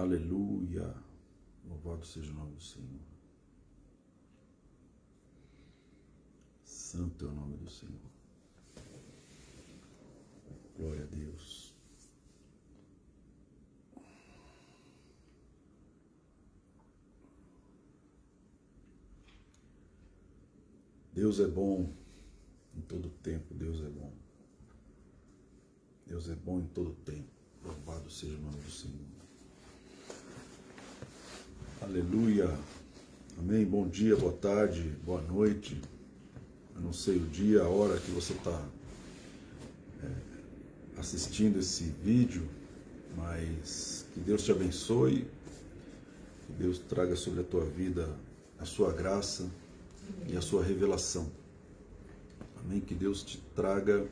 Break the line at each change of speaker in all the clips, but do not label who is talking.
Aleluia. Louvado seja o nome do Senhor. Santo é o nome do Senhor. Glória a Deus. Deus é bom em todo tempo. Deus é bom. Deus é bom em todo tempo. Louvado seja o nome do Senhor. Aleluia. Amém. Bom dia, boa tarde, boa noite. Eu não sei o dia, a hora que você está assistindo esse vídeo, mas que Deus te abençoe, que Deus traga sobre a tua vida a sua graça e a sua revelação. Amém. Que Deus te traga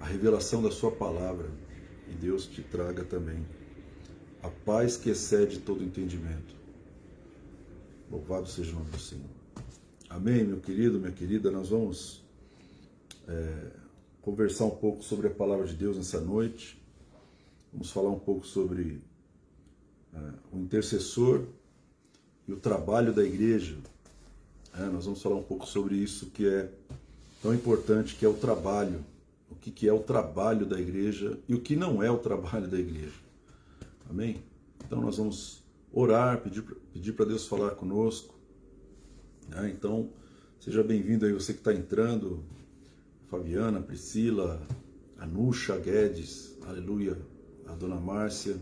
a revelação da sua palavra e Deus te traga também a paz que excede todo entendimento. Louvado seja o nome do Senhor. Amém, meu querido, minha querida. Nós vamos conversar um pouco sobre a palavra de Deus nessa noite. Vamos falar um pouco sobre o intercessor e o trabalho da igreja. Nós vamos falar um pouco sobre isso que é tão importante, que é o trabalho. O que é o trabalho da igreja e o que não é o trabalho da igreja. Amém? Então nós vamos orar, pedir para Deus falar conosco. Então, seja bem-vindo aí você que está entrando. Fabiana, Priscila, Anusha Guedes, aleluia, a dona Márcia,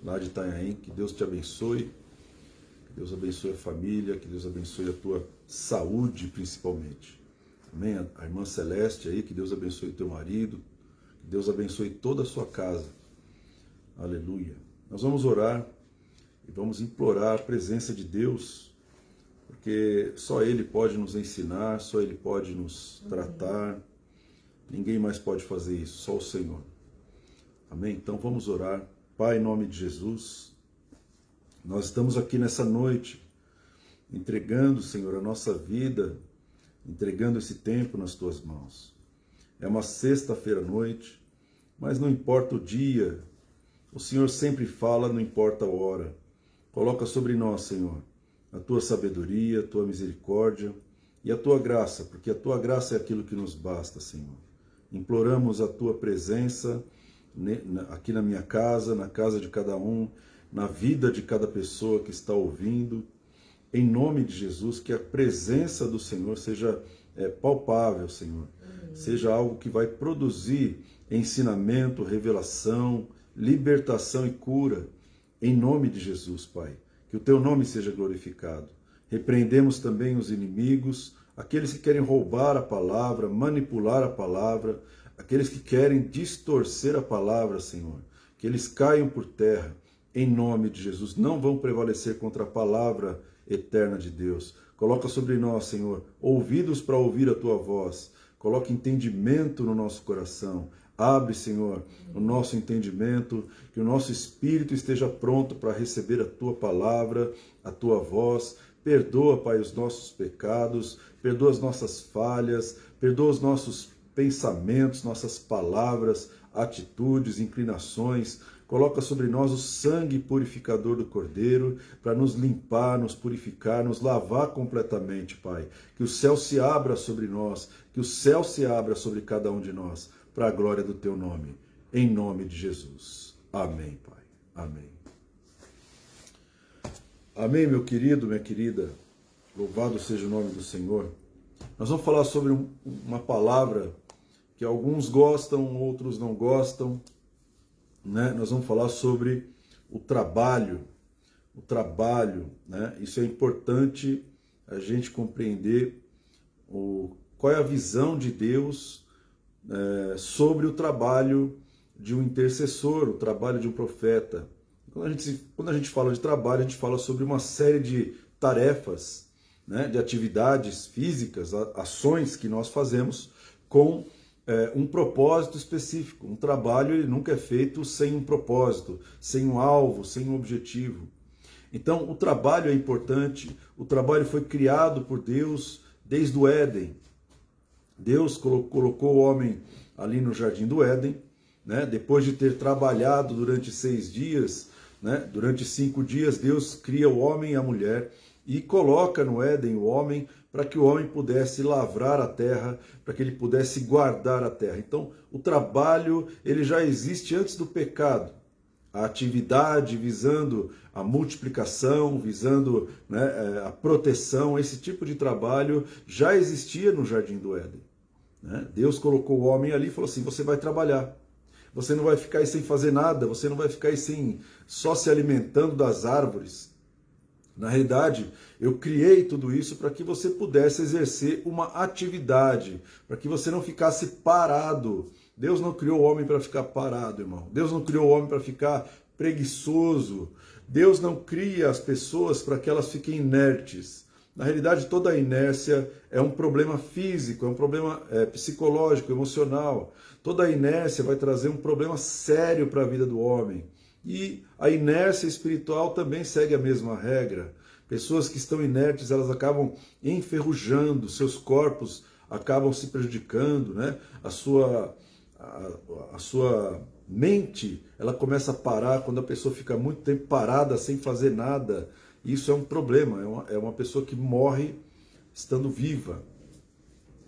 lá de Itanhaém. Que Deus te abençoe, que Deus abençoe a família, que Deus abençoe a tua saúde principalmente. Amém? A irmã Celeste aí, que Deus abençoe o teu marido, que Deus abençoe toda a sua casa. Aleluia. Nós vamos orar e vamos implorar a presença de Deus, porque só Ele pode nos ensinar, só Ele pode nos tratar, ninguém mais pode fazer isso, só o Senhor. Amém? Então vamos orar. Pai, em nome de Jesus, nós estamos aqui nessa noite, entregando, Senhor, a nossa vida, entregando esse tempo nas Tuas mãos. É uma sexta-feira à noite, mas não importa o dia, o Senhor sempre fala, não importa a hora. Coloca sobre nós, Senhor, a Tua sabedoria, a Tua misericórdia e a Tua graça, porque a Tua graça é aquilo que nos basta, Senhor. Imploramos a Tua presença aqui na minha casa, na casa de cada um, na vida de cada pessoa que está ouvindo. Em nome de Jesus, que a presença do Senhor seja palpável, Senhor. Seja algo que vai produzir ensinamento, revelação, libertação e cura. Em nome de Jesus, Pai, que o Teu nome seja glorificado. Repreendemos também os inimigos, aqueles que querem roubar a palavra, manipular a palavra, aqueles que querem distorcer a palavra, Senhor. Que eles caiam por terra, em nome de Jesus. Não vão prevalecer contra a palavra eterna de Deus. Coloca sobre nós, Senhor, ouvidos para ouvir a Tua voz. Coloca entendimento no nosso coração. Abre, Senhor, o nosso entendimento, que o nosso espírito esteja pronto para receber a Tua palavra, a Tua voz. Perdoa, Pai, os nossos pecados, perdoa as nossas falhas, perdoa os nossos pensamentos, nossas palavras, atitudes, inclinações. Coloca sobre nós o sangue purificador do Cordeiro para nos limpar, nos purificar, nos lavar completamente, Pai. Que o céu se abra sobre nós, que o céu se abra sobre cada um de nós, para a glória do Teu nome, em nome de Jesus. Amém, Pai. Amém. Amém, meu querido, minha querida. Louvado seja o nome do Senhor. Nós vamos falar sobre uma palavra que alguns gostam, outros não gostam, né? Nós vamos falar sobre o trabalho. O trabalho, né? Isso é importante a gente compreender qual é a visão de Deus sobre o trabalho de um intercessor, o trabalho de um profeta. Quando a gente fala de trabalho, a gente fala sobre uma série de tarefas, né, de atividades físicas, ações que nós fazemos com um propósito específico. Um trabalho ele nunca é feito sem um propósito, sem um alvo, sem um objetivo. Então, o trabalho é importante, o trabalho foi criado por Deus desde o Éden. Deus colocou o homem ali no Jardim do Éden, né? Depois de ter trabalhado durante 6 dias, né? Durante 5 dias, Deus cria o homem e a mulher e coloca no Éden o homem para que o homem pudesse lavrar a terra, para que ele pudesse guardar a terra. Então, o trabalho, ele já existe antes do pecado. A atividade visando a multiplicação, visando, né, a proteção, esse tipo de trabalho já existia no Jardim do Éden, né? Deus colocou o homem ali e falou assim, você vai trabalhar. Você não vai ficar aí sem fazer nada, você não vai ficar aí só se alimentando das árvores. Na realidade, eu criei tudo isso para que você pudesse exercer uma atividade, para que você não ficasse parado. Deus não criou o homem para ficar parado, irmão. Deus não criou o homem para ficar preguiçoso. Deus não cria as pessoas para que elas fiquem inertes. Na realidade, toda a inércia é um problema físico, é um problema psicológico, emocional. Toda a inércia vai trazer um problema sério para a vida do homem. E a inércia espiritual também segue a mesma regra. Pessoas que estão inertes, elas acabam enferrujando, seus corpos acabam se prejudicando, né? A sua mente, ela começa a parar quando a pessoa fica muito tempo parada, sem fazer nada. Isso é um problema, é uma pessoa que morre estando viva.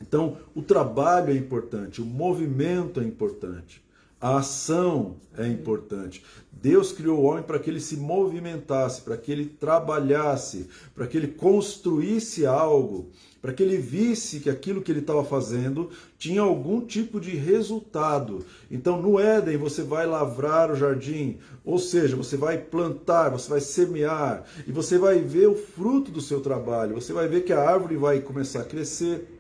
Então, o trabalho é importante, o movimento é importante. A ação é importante. Deus criou o homem para que ele se movimentasse, para que ele trabalhasse, para que ele construísse algo, para que ele visse que aquilo que ele estava fazendo tinha algum tipo de resultado. Então, no Éden, você vai lavrar o jardim, ou seja, você vai plantar, você vai semear, e você vai ver o fruto do seu trabalho. Você vai ver que a árvore vai começar a crescer,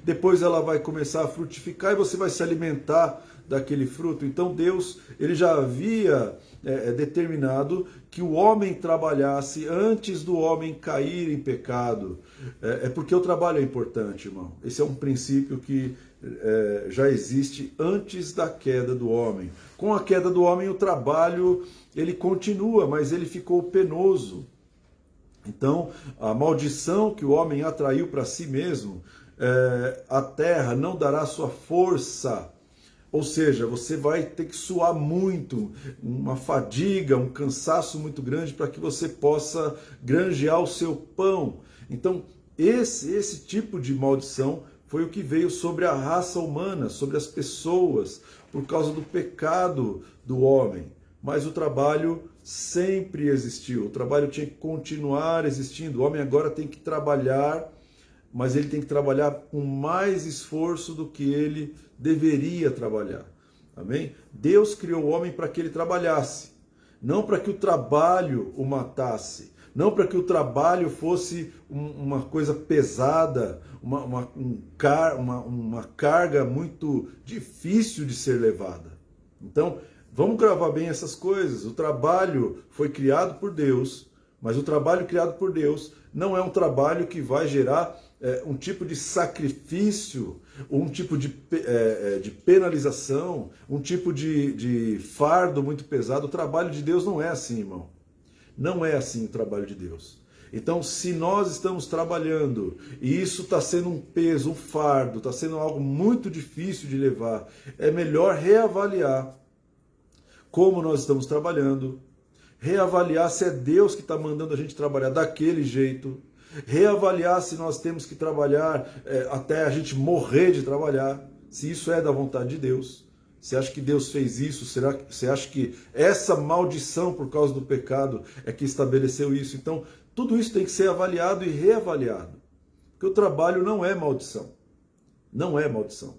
depois ela vai começar a frutificar e você vai se alimentar daquele fruto. Então Deus, ele já havia determinado que o homem trabalhasse antes do homem cair em pecado. É porque o trabalho é importante, irmão. Esse é um princípio que já existe antes da queda do homem. Com a queda do homem, o trabalho ele continua, mas ele ficou penoso. Então, a maldição que o homem atraiu para si mesmo, a terra não dará sua força. Ou seja, você vai ter que suar muito, uma fadiga, um cansaço muito grande para que você possa granjear o seu pão. Então, esse tipo de maldição foi o que veio sobre a raça humana, sobre as pessoas, por causa do pecado do homem. Mas o trabalho sempre existiu, o trabalho tinha que continuar existindo. O homem agora tem que trabalhar, mas ele tem que trabalhar com mais esforço do que ele deveria trabalhar. Amém? Deus criou o homem para que ele trabalhasse, não para que o trabalho o matasse, não para que o trabalho fosse uma coisa pesada, uma carga muito difícil de ser levada. Então, vamos gravar bem essas coisas. O trabalho foi criado por Deus, mas o trabalho criado por Deus não é um trabalho que vai gerar um tipo de sacrifício, um tipo de penalização, um tipo de fardo muito pesado. O trabalho de Deus não é assim, irmão. Não é assim o trabalho de Deus. Então, se nós estamos trabalhando e isso está sendo um peso, um fardo, está sendo algo muito difícil de levar, é melhor reavaliar como nós estamos trabalhando, reavaliar se é Deus que está mandando a gente trabalhar daquele jeito, reavaliar se nós temos que trabalhar até a gente morrer de trabalhar, se isso é da vontade de Deus. Você acha que Deus fez isso? Você acha que essa maldição por causa do pecado é que estabeleceu isso? Então, tudo isso tem que ser avaliado e reavaliado. Porque o trabalho não é maldição. Não é maldição.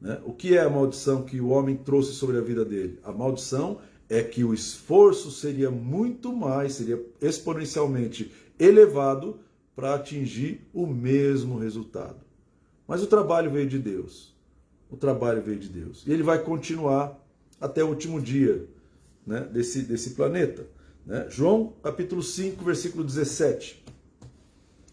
Né? O que é a maldição que o homem trouxe sobre a vida dele? A maldição é que o esforço seria muito mais, seria exponencialmente elevado para atingir o mesmo resultado. Mas o trabalho veio de Deus. O trabalho veio de Deus. E ele vai continuar até o último dia, né, desse planeta. Né? João capítulo 5, versículo 17.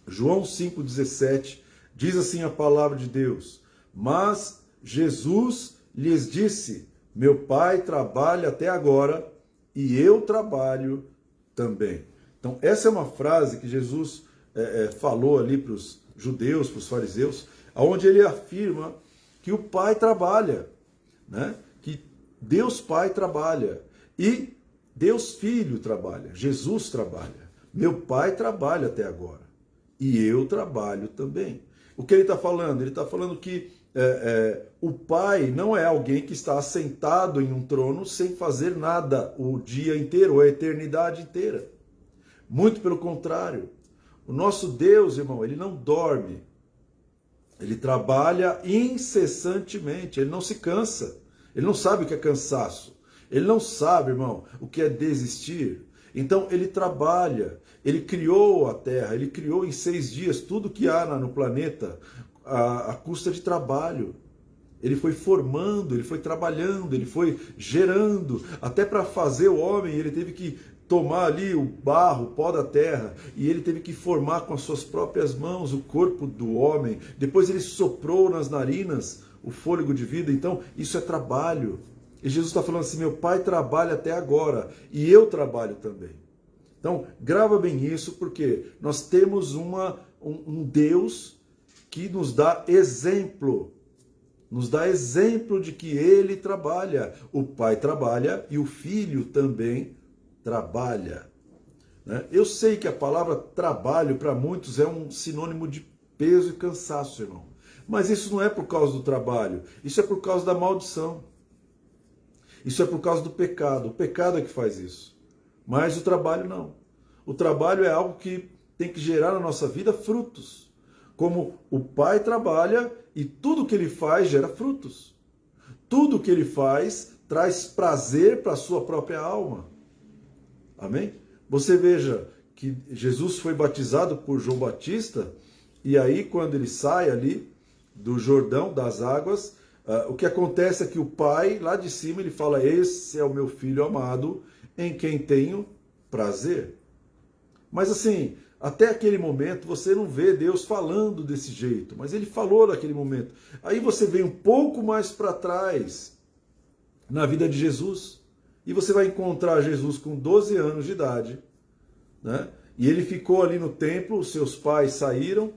João 5,17 diz assim a palavra de Deus: mas Jesus lhes disse, meu Pai trabalha até agora e eu trabalho também. Então essa é uma frase que Jesus falou ali para os judeus, para os fariseus, onde ele afirma que o Pai trabalha, né? Que Deus Pai trabalha. E Deus Filho trabalha, Jesus trabalha, meu Pai trabalha até agora e eu trabalho também. O que ele está falando? Ele está falando que o Pai não é alguém que está assentado em um trono sem fazer nada o dia inteiro ou a eternidade inteira. Muito pelo contrário. O nosso Deus, irmão, ele não dorme. Ele trabalha incessantemente, ele não se cansa. Ele não sabe o que é cansaço. Ele não sabe, irmão, o que é desistir. Então ele trabalha, ele criou a Terra, ele criou em 6 dias tudo que há no planeta à custa de trabalho. Ele foi formando, ele foi trabalhando, ele foi gerando. Até para fazer o homem, ele teve que tomar ali o barro, o pó da terra, e ele teve que formar com as suas próprias mãos o corpo do homem. Depois ele soprou nas narinas o fôlego de vida. Então isso é trabalho. E Jesus está falando assim, meu Pai trabalha até agora e eu trabalho também. Então grava bem isso, porque nós temos um Deus que nos dá exemplo de que Ele trabalha. O Pai trabalha e o Filho também trabalha. Eu sei que a palavra trabalho para muitos é um sinônimo de peso e cansaço, irmão. Mas isso não é por causa do trabalho, isso é por causa da maldição. Isso é por causa do pecado. O pecado é que faz isso. Mas o trabalho não. O trabalho é algo que tem que gerar na nossa vida frutos. Como o Pai trabalha e tudo que ele faz gera frutos. Tudo que ele faz traz prazer para a sua própria alma. Amém? Você veja que Jesus foi batizado por João Batista, e aí quando ele sai ali do Jordão, das águas, o que acontece é que o Pai, lá de cima, ele fala, esse é o meu Filho amado, em quem tenho prazer. Mas assim, até aquele momento você não vê Deus falando desse jeito, mas ele falou naquele momento. Aí você vem um pouco mais para trás, na vida de Jesus, e você vai encontrar Jesus com 12 anos de idade, né? E ele ficou ali no templo, os seus pais saíram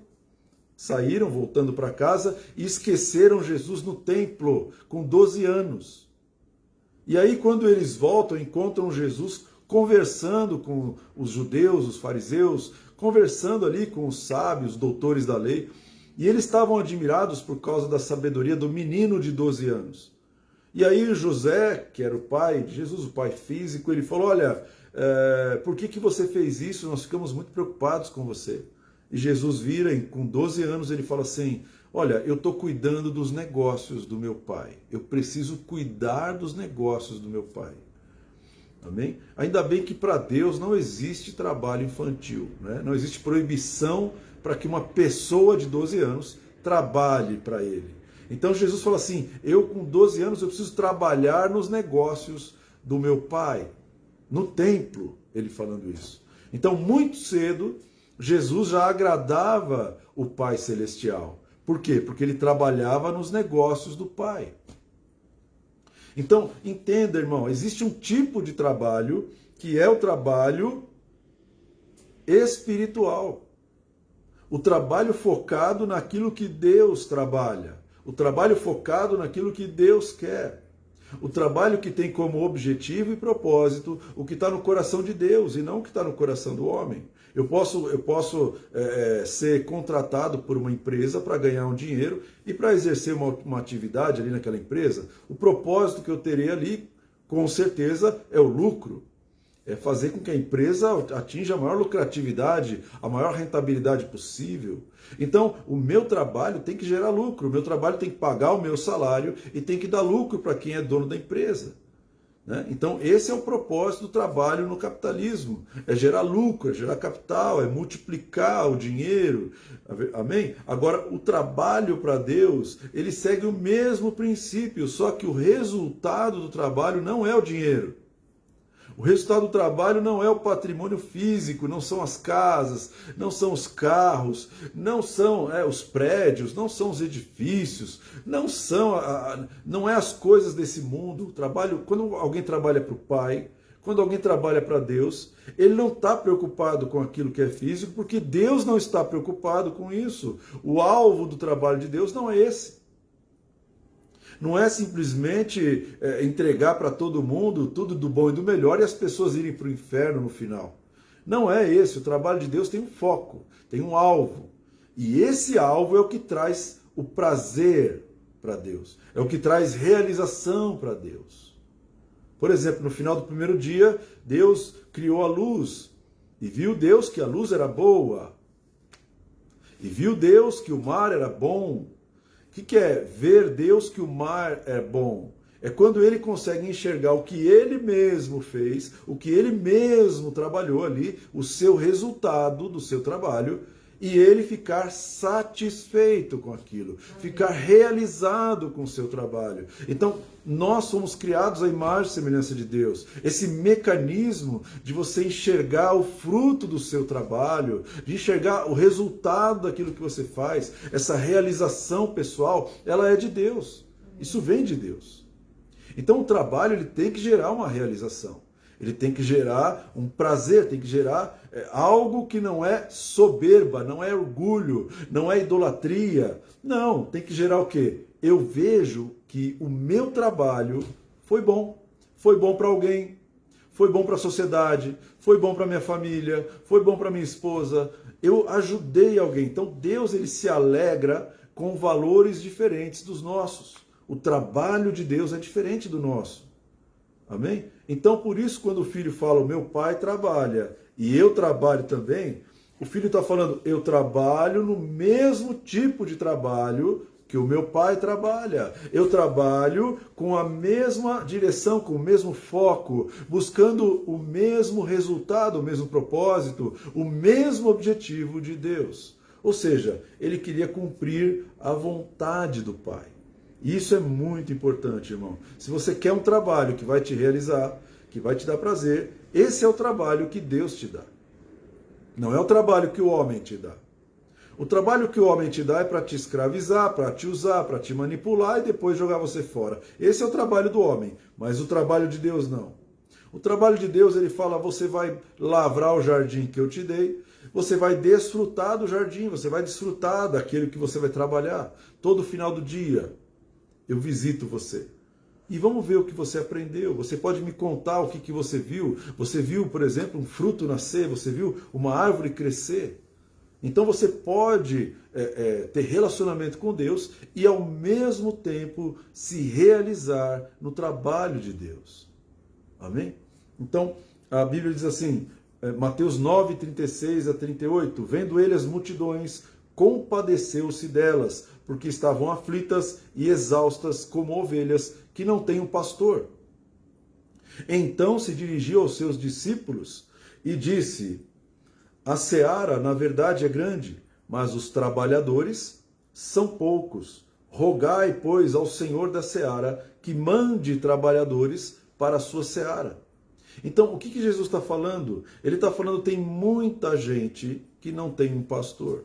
voltando para casa, e esqueceram Jesus no templo, com 12 anos. E aí quando eles voltam, encontram Jesus conversando com os judeus, os fariseus, conversando ali com os sábios, doutores da lei, e eles estavam admirados por causa da sabedoria do menino de 12 anos. E aí José, que era o pai de Jesus, o pai físico, ele falou, olha, por que você fez isso? Nós ficamos muito preocupados com você. E Jesus vira, com 12 anos, ele fala assim, olha, eu estou cuidando dos negócios do meu pai. Eu preciso cuidar dos negócios do meu pai. Amém? Ainda bem que para Deus não existe trabalho infantil, né? Não existe proibição para que uma pessoa de 12 anos trabalhe para ele. Então Jesus fala assim, eu com 12 anos eu preciso trabalhar nos negócios do meu pai. No templo, ele falando isso. Então muito cedo, Jesus já agradava o Pai Celestial. Por quê? Porque ele trabalhava nos negócios do Pai. Então, entenda, irmão, existe um tipo de trabalho que é o trabalho espiritual. O trabalho focado naquilo que Deus trabalha. O trabalho focado naquilo que Deus quer. O trabalho que tem como objetivo e propósito o que está no coração de Deus e não o que está no coração do homem. Eu posso ser contratado por uma empresa para ganhar um dinheiro e para exercer uma atividade ali naquela empresa. O propósito que eu terei ali, com certeza, é o lucro. É fazer com que a empresa atinja a maior lucratividade, a maior rentabilidade possível. Então, o meu trabalho tem que gerar lucro, o meu trabalho tem que pagar o meu salário e tem que dar lucro para quem é dono da empresa. Né? Então, esse é o propósito do trabalho no capitalismo. É gerar lucro, é gerar capital, é multiplicar o dinheiro. Amém? Agora, o trabalho para Deus, ele segue o mesmo princípio, só que o resultado do trabalho não é o dinheiro. O resultado do trabalho não é o patrimônio físico, não são as casas, não são os carros, não são os prédios, não são os edifícios, não é as coisas desse mundo. O trabalho, quando alguém trabalha para o Pai, quando alguém trabalha para Deus, ele não está preocupado com aquilo que é físico, porque Deus não está preocupado com isso. O alvo do trabalho de Deus não é esse. Não é simplesmente entregar para todo mundo tudo do bom e do melhor e as pessoas irem para o inferno no final. Não é esse. O trabalho de Deus tem um foco, tem um alvo. E esse alvo é o que traz o prazer para Deus. É o que traz realização para Deus. Por exemplo, no final do primeiro dia, Deus criou a luz. E viu Deus que a luz era boa. E viu Deus que o mar era bom. O que é ver Deus que o mar é bom? É quando ele consegue enxergar o que ele mesmo fez, o que ele mesmo trabalhou ali, o seu resultado do seu trabalho, e ele ficar satisfeito com aquilo, ficar realizado com o seu trabalho. Então, nós somos criados à imagem e semelhança de Deus. Esse mecanismo de você enxergar o fruto do seu trabalho, de enxergar o resultado daquilo que você faz, essa realização pessoal, ela é de Deus. Isso vem de Deus. Então, o trabalho ele tem que gerar uma realização. Ele tem que gerar um prazer, tem que gerar algo que não é soberba, não é orgulho, não é idolatria. Não, tem que gerar o quê? Eu vejo que o meu trabalho foi bom para alguém, foi bom para a sociedade, foi bom para minha família, foi bom para minha esposa, eu ajudei alguém. Então Deus ele se alegra com valores diferentes dos nossos. O trabalho de Deus é diferente do nosso. Amém? Então, por isso, quando o filho fala, o meu pai trabalha e eu trabalho também, o filho está falando, eu trabalho no mesmo tipo de trabalho que o meu pai trabalha. Eu trabalho com a mesma direção, com o mesmo foco, buscando o mesmo resultado, o mesmo propósito, o mesmo objetivo de Deus. Ou seja, ele queria cumprir a vontade do pai. E isso é muito importante, irmão. Se você quer um trabalho que vai te realizar, que vai te dar prazer, esse é o trabalho que Deus te dá. Não é o trabalho que o homem te dá. O trabalho que o homem te dá é para te escravizar, para te usar, para te manipular e depois jogar você fora. Esse é o trabalho do homem, mas o trabalho de Deus não. O trabalho de Deus, ele fala, você vai lavrar o jardim que eu te dei, você vai desfrutar do jardim, você vai desfrutar daquilo que você vai trabalhar. Todo final do dia, eu visito você. E vamos ver o que você aprendeu. Você pode me contar o que você viu. Você viu, por exemplo, um fruto nascer, você viu uma árvore crescer. Então você pode ter relacionamento com Deus e ao mesmo tempo se realizar no trabalho de Deus. Amém? Então a Bíblia diz assim, Mateus 9, 36 a 38, vendo ele as multidões, compadeceu-se delas, porque estavam aflitas e exaustas como ovelhas que não têm um pastor. Então se dirigiu aos seus discípulos e disse, a seara, na verdade, é grande, mas os trabalhadores são poucos. Rogai, pois, ao Senhor da seara que mande trabalhadores para a sua seara. Então, o que Jesus está falando? Ele está falando que tem muita gente que não tem um pastor.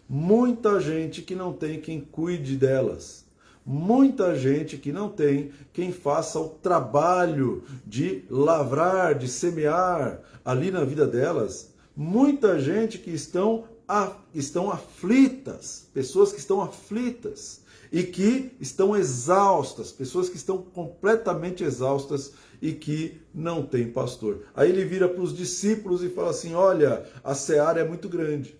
Muita gente que não tem quem cuide delas. Muita gente que não tem quem faça o trabalho de lavrar, de semear ali na vida delas. Muita gente que estão aflitas, pessoas que estão aflitas e que estão exaustas, pessoas que estão completamente exaustas e que não têm pastor. Aí ele vira para os discípulos e fala assim, olha, a seara é muito grande.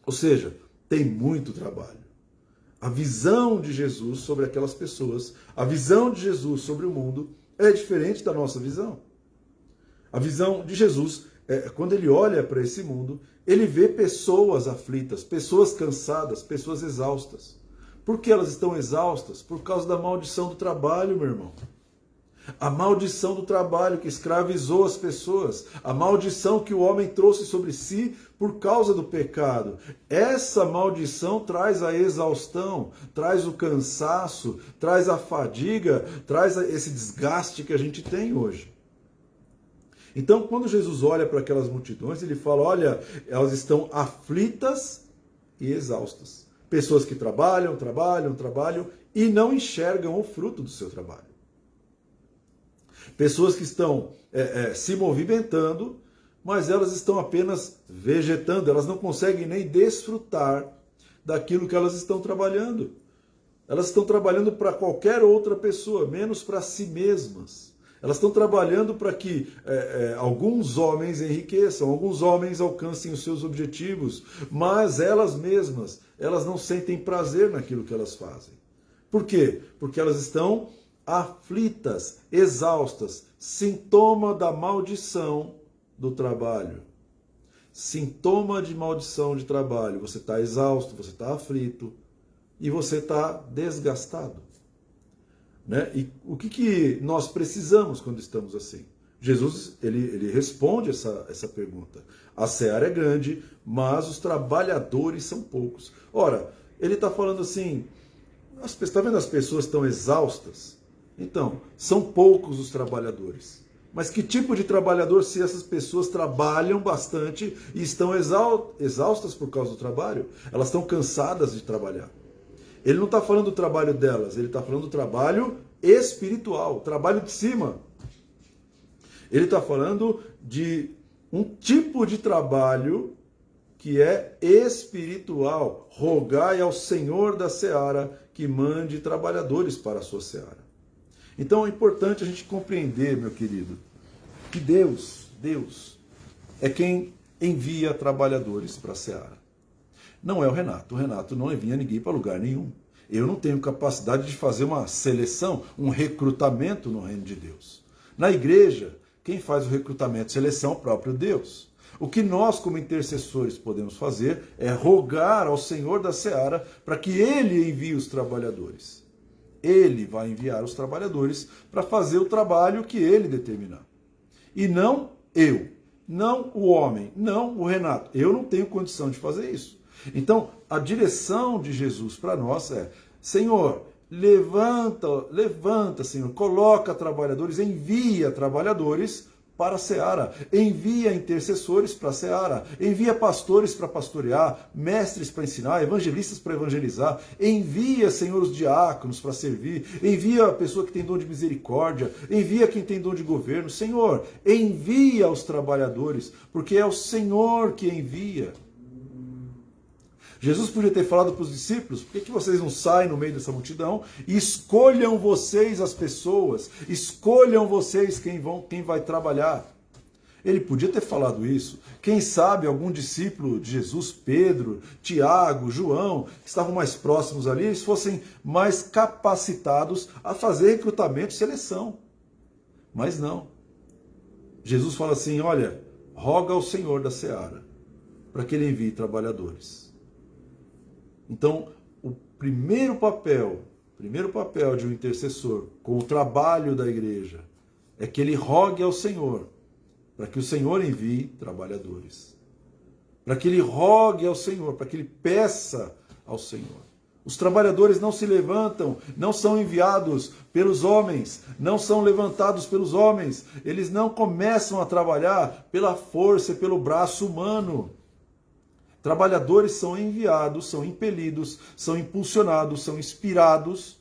Ou seja, tem muito trabalho. A visão de Jesus sobre aquelas pessoas, a visão de Jesus sobre o mundo é diferente da nossa visão. A visão de Jesus, quando ele olha para esse mundo, ele vê pessoas aflitas, pessoas cansadas, pessoas exaustas. Por que elas estão exaustas? Por causa da maldição do trabalho, meu irmão. A maldição do trabalho que escravizou as pessoas, a maldição que o homem trouxe sobre si por causa do pecado. Essa maldição traz a exaustão, traz o cansaço, traz a fadiga, traz esse desgaste que a gente tem hoje. Então, quando Jesus olha para aquelas multidões, ele fala, olha, elas estão aflitas e exaustas. Pessoas que trabalham e não enxergam o fruto do seu trabalho. Pessoas que estão se movimentando, mas elas estão apenas vegetando, elas não conseguem nem desfrutar daquilo que elas estão trabalhando. Elas estão trabalhando para qualquer outra pessoa, menos para si mesmas. Elas estão trabalhando para que alguns homens enriqueçam, alguns homens alcancem os seus objetivos, mas elas mesmas, elas não sentem prazer naquilo que elas fazem. Por quê? Porque elas estão aflitas, exaustas, sintoma da maldição do trabalho. Sintoma de maldição de trabalho. Você está exausto, você está aflito e você está desgastado. Né? E o que nós precisamos quando estamos assim? Jesus ele responde essa pergunta. A seara é grande, mas os trabalhadores são poucos. Ora, ele está falando assim, está vendo as pessoas estão exaustas? Então, são poucos os trabalhadores. Mas que tipo de trabalhador se essas pessoas trabalham bastante e estão exaustas por causa do trabalho? Elas estão cansadas de trabalhar. Ele não está falando do trabalho delas, ele está falando do trabalho espiritual, trabalho de cima. Ele está falando de um tipo de trabalho que é espiritual. Rogai ao Senhor da seara que mande trabalhadores para a sua seara. Então é importante a gente compreender, meu querido, que Deus é quem envia trabalhadores para a seara. Não é o Renato não envia ninguém para lugar nenhum. Eu não tenho capacidade de fazer uma seleção, um recrutamento no reino de Deus. Na igreja, quem faz o recrutamento e seleção é o próprio Deus. O que nós, como intercessores, podemos fazer é rogar ao Senhor da seara para que Ele envie os trabalhadores. Ele vai enviar os trabalhadores para fazer o trabalho que Ele determinar. E não eu, não o homem, não o Renato. Eu não tenho condição de fazer isso. Então, a direção de Jesus para nós é: Senhor, levanta, Senhor, coloca trabalhadores, envia trabalhadores para a seara, envia intercessores para a seara, envia pastores para pastorear, mestres para ensinar, evangelistas para evangelizar, envia, Senhor, os diáconos para servir, envia a pessoa que tem dom de misericórdia, envia quem tem dom de governo. Senhor, envia os trabalhadores, porque é o Senhor que envia. Jesus podia ter falado para os discípulos: por que vocês não saem no meio dessa multidão e escolham vocês as pessoas, escolham vocês quem vai trabalhar? Ele podia ter falado isso. Quem sabe algum discípulo de Jesus, Pedro, Tiago, João, que estavam mais próximos ali, eles fossem mais capacitados a fazer recrutamento e seleção. Mas não. Jesus fala assim: olha, roga ao Senhor da seara para que Ele envie trabalhadores. Então, o primeiro papel de um intercessor com o trabalho da igreja é que ele rogue ao Senhor para que o Senhor envie trabalhadores. Para que ele rogue ao Senhor, para que ele peça ao Senhor. Os trabalhadores não se levantam, não são enviados pelos homens, não são levantados pelos homens. Eles não começam a trabalhar pela força e pelo braço humano. Trabalhadores são enviados, são impelidos, são impulsionados, são inspirados,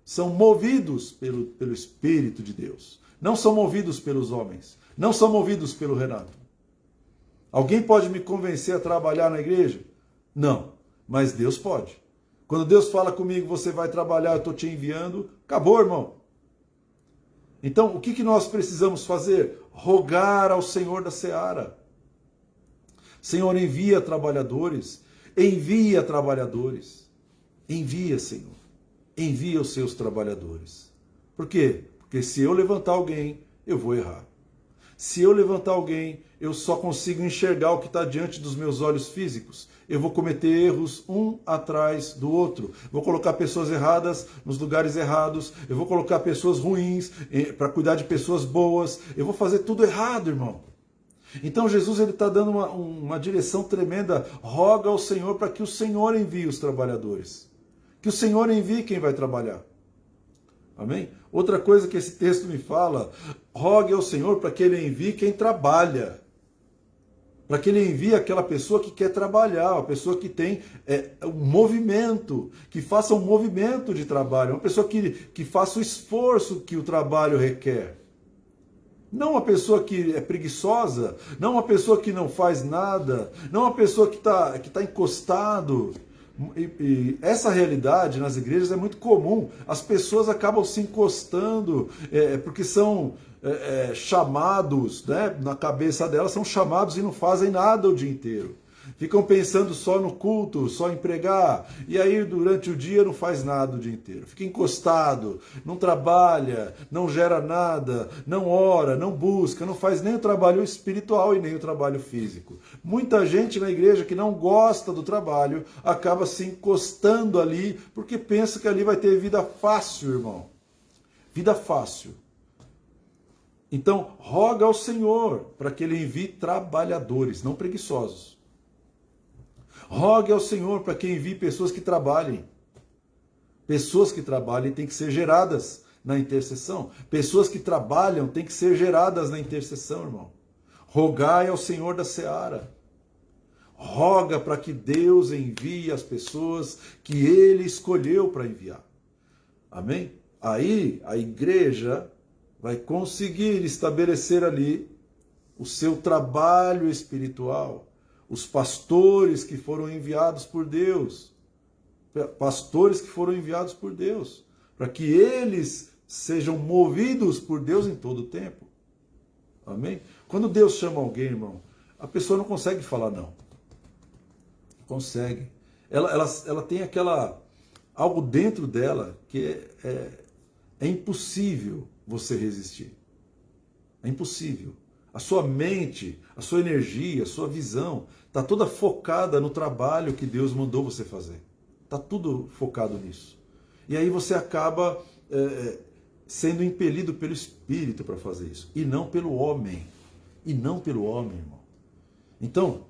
são movidos pelo Espírito de Deus. Não são movidos pelos homens, não são movidos pelo Renato. Alguém pode me convencer a trabalhar na igreja? Não, mas Deus pode. Quando Deus fala comigo: você vai trabalhar, eu estou te enviando, acabou, irmão. Então, o que nós precisamos fazer? Rogar ao Senhor da seara. Senhor, envia trabalhadores, envia, Senhor, envia os seus trabalhadores. Por quê? Porque se eu levantar alguém, eu vou errar. Se eu levantar alguém, eu só consigo enxergar o que está diante dos meus olhos físicos. Eu vou cometer erros um atrás do outro. Vou colocar pessoas erradas nos lugares errados. Eu vou colocar pessoas ruins para cuidar de pessoas boas. Eu vou fazer tudo errado, irmão. Então Jesus está dando uma direção tremenda. Roga ao Senhor para que o Senhor envie os trabalhadores. Que o Senhor envie quem vai trabalhar. Amém? Outra coisa que esse texto me fala: rogue ao Senhor para que Ele envie quem trabalha. Para que Ele envie aquela pessoa que quer trabalhar, uma pessoa que tem um movimento, que faça um movimento de trabalho, uma pessoa que faça o esforço que o trabalho requer. Não uma pessoa que é preguiçosa, não uma pessoa que não faz nada, não uma pessoa que tá encostado. E essa realidade nas igrejas é muito comum. As pessoas acabam se encostando, porque são chamados, né? Na cabeça delas são chamados e não fazem nada o dia inteiro. Ficam pensando só no culto, só em pregar, e aí durante o dia não faz nada o dia inteiro. Fica encostado, não trabalha, não gera nada, não ora, não busca, não faz nem o trabalho espiritual e nem o trabalho físico. Muita gente na igreja que não gosta do trabalho acaba se encostando ali porque pensa que ali vai ter vida fácil, irmão. Vida fácil. Então, roga ao Senhor para que Ele envie trabalhadores, não preguiçosos. Rogue ao Senhor para que envie pessoas que trabalhem. Pessoas que trabalhem têm que ser geradas na intercessão. Pessoas que trabalham têm que ser geradas na intercessão, irmão. Rogai ao Senhor da seara. Roga para que Deus envie as pessoas que Ele escolheu para enviar. Amém? Aí a igreja vai conseguir estabelecer ali o seu trabalho espiritual. Os pastores que foram enviados por Deus, para que eles sejam movidos por Deus em todo o tempo. Amém? Quando Deus chama alguém, irmão, a pessoa não consegue falar não. Consegue. Ela tem algo dentro dela que é impossível você resistir. É impossível. A sua mente, a sua energia, a sua visão está toda focada no trabalho que Deus mandou você fazer. Está tudo focado nisso. E aí você acaba sendo impelido pelo Espírito para fazer isso. E não pelo homem. E não pelo homem, irmão. Então,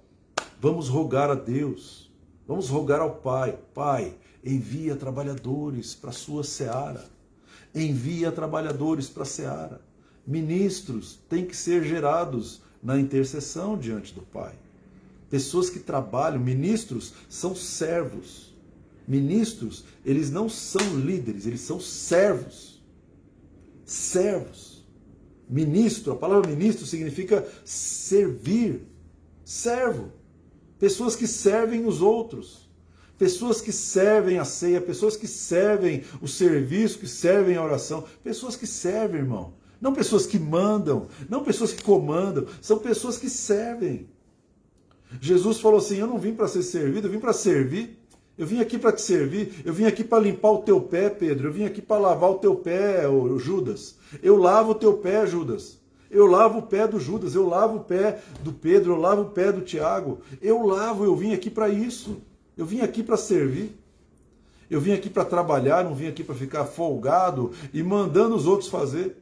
vamos rogar a Deus. Vamos rogar ao Pai. Pai, envia trabalhadores para a sua seara. Envia trabalhadores para a seara. Ministros têm que ser gerados na intercessão diante do Pai. Pessoas que trabalham, ministros são servos. Ministros, eles não são líderes, eles são servos. Servos. Ministro, a palavra ministro significa servir. Servo. Pessoas que servem os outros. Pessoas que servem a ceia, pessoas que servem o serviço, que servem a oração. Pessoas que servem, irmão. Não pessoas que mandam, não pessoas que comandam, são pessoas que servem. Jesus falou assim, eu não vim para ser servido, eu vim para servir. Eu vim aqui para te servir, eu vim aqui para limpar o teu pé, Pedro, eu vim aqui para lavar o teu pé, Judas. Eu lavo o teu pé, Judas. Eu lavo o pé do Judas, eu lavo o pé do Pedro, eu lavo o pé do Tiago. Eu vim aqui para isso. Eu vim aqui para servir. Eu vim aqui para trabalhar, não vim aqui para ficar folgado e mandando os outros fazer.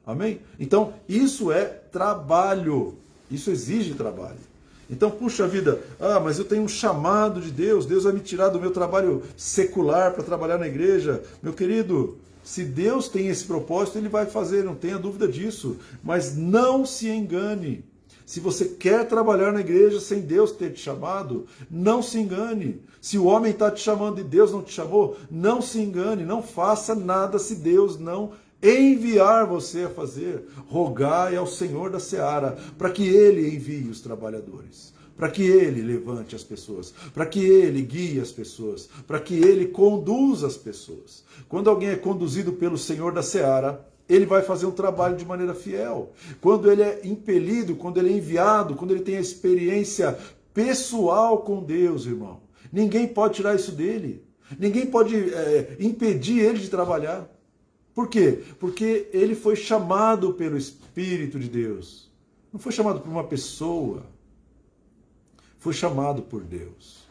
Amém? Então, isso é trabalho. Isso exige trabalho. Então, puxa vida, mas eu tenho um chamado de Deus, Deus vai me tirar do meu trabalho secular para trabalhar na igreja. Meu querido, se Deus tem esse propósito, Ele vai fazer, não tenha dúvida disso. Mas não se engane. Se você quer trabalhar na igreja sem Deus ter te chamado, não se engane. Se o homem está te chamando e Deus não te chamou, não se engane. Não faça nada se Deus não enviar você a fazer. Rogai ao Senhor da seara para que Ele envie os trabalhadores, para que Ele levante as pessoas, para que Ele guie as pessoas, para que Ele conduza as pessoas. Quando alguém é conduzido pelo Senhor da seara, ele vai fazer um trabalho de maneira fiel. Quando ele é impelido, quando ele é enviado, quando ele tem a experiência pessoal com Deus, irmão, ninguém pode tirar isso dele. Ninguém pode impedir ele de trabalhar. Por quê? Porque ele foi chamado pelo Espírito de Deus. Não foi chamado por uma pessoa. Foi chamado por Deus.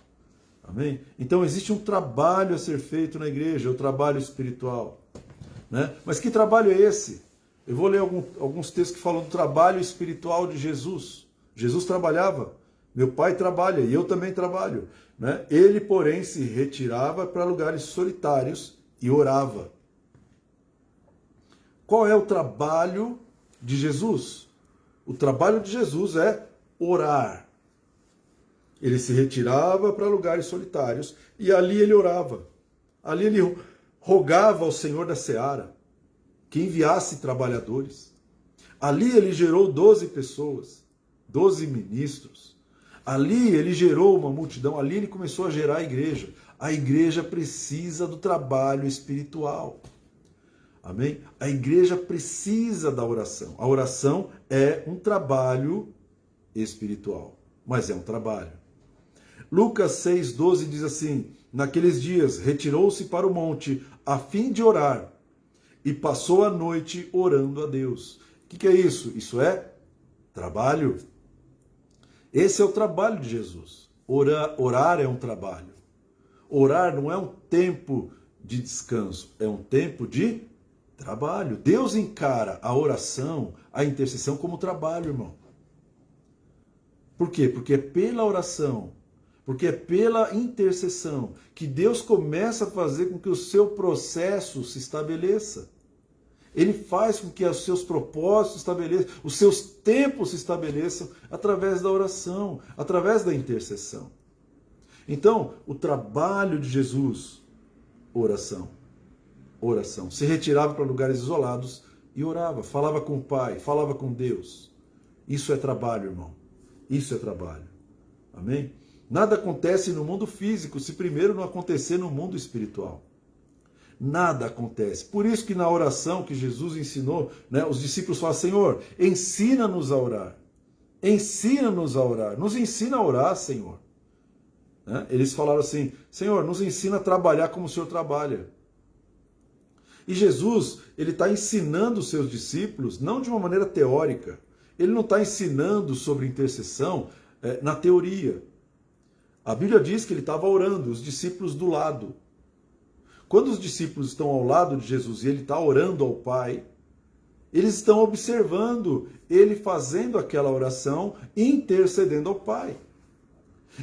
Amém? Então existe um trabalho a ser feito na igreja, o trabalho espiritual. Né? Mas que trabalho é esse? Eu vou ler alguns textos que falam do trabalho espiritual de Jesus. Jesus trabalhava, meu pai trabalha e eu também trabalho. Né? Ele, porém, se retirava para lugares solitários e orava. Qual é o trabalho de Jesus? O trabalho de Jesus é orar. Ele se retirava para lugares solitários e ali ele orava. Ali ele rogava ao Senhor da seara que enviasse trabalhadores. Ali ele gerou 12 pessoas, 12 ministros. Ali ele gerou uma multidão, ali ele começou a gerar a igreja. A igreja precisa do trabalho espiritual. Amém? A igreja precisa da oração. A oração é um trabalho espiritual, mas é um trabalho. Lucas 6,12 diz assim: naqueles dias retirou-se para o monte a fim de orar e passou a noite orando a Deus. O que é isso? Isso é trabalho. Esse é o trabalho de Jesus. Orar é um trabalho. Orar não é um tempo de descanso, é um tempo de trabalho. Deus encara a oração, a intercessão como trabalho, irmão. Por quê? Porque é pela oração, porque é pela intercessão que Deus começa a fazer com que o seu processo se estabeleça. Ele faz com que os seus propósitos se estabeleçam, os seus tempos se estabeleçam através da oração, através da intercessão. Então, o trabalho de Jesus, oração. Oração. Se retirava para lugares isolados e orava, falava com o Pai, falava com Deus. Isso é trabalho, irmão. Isso é trabalho. Amém? Nada acontece no mundo físico se primeiro não acontecer no mundo espiritual. Nada acontece. Por isso que na oração que Jesus ensinou, né, os discípulos falam: Senhor, ensina-nos a orar. Ensina-nos a orar. Nos ensina a orar, Senhor. Né? Eles falaram assim: Senhor, nos ensina a trabalhar como o Senhor trabalha. E Jesus, ele está ensinando os seus discípulos, não de uma maneira teórica. Ele não está ensinando sobre intercessão na teoria. A Bíblia diz que ele estava orando, os discípulos do lado. Quando os discípulos estão ao lado de Jesus e ele está orando ao Pai, eles estão observando ele fazendo aquela oração, intercedendo ao Pai.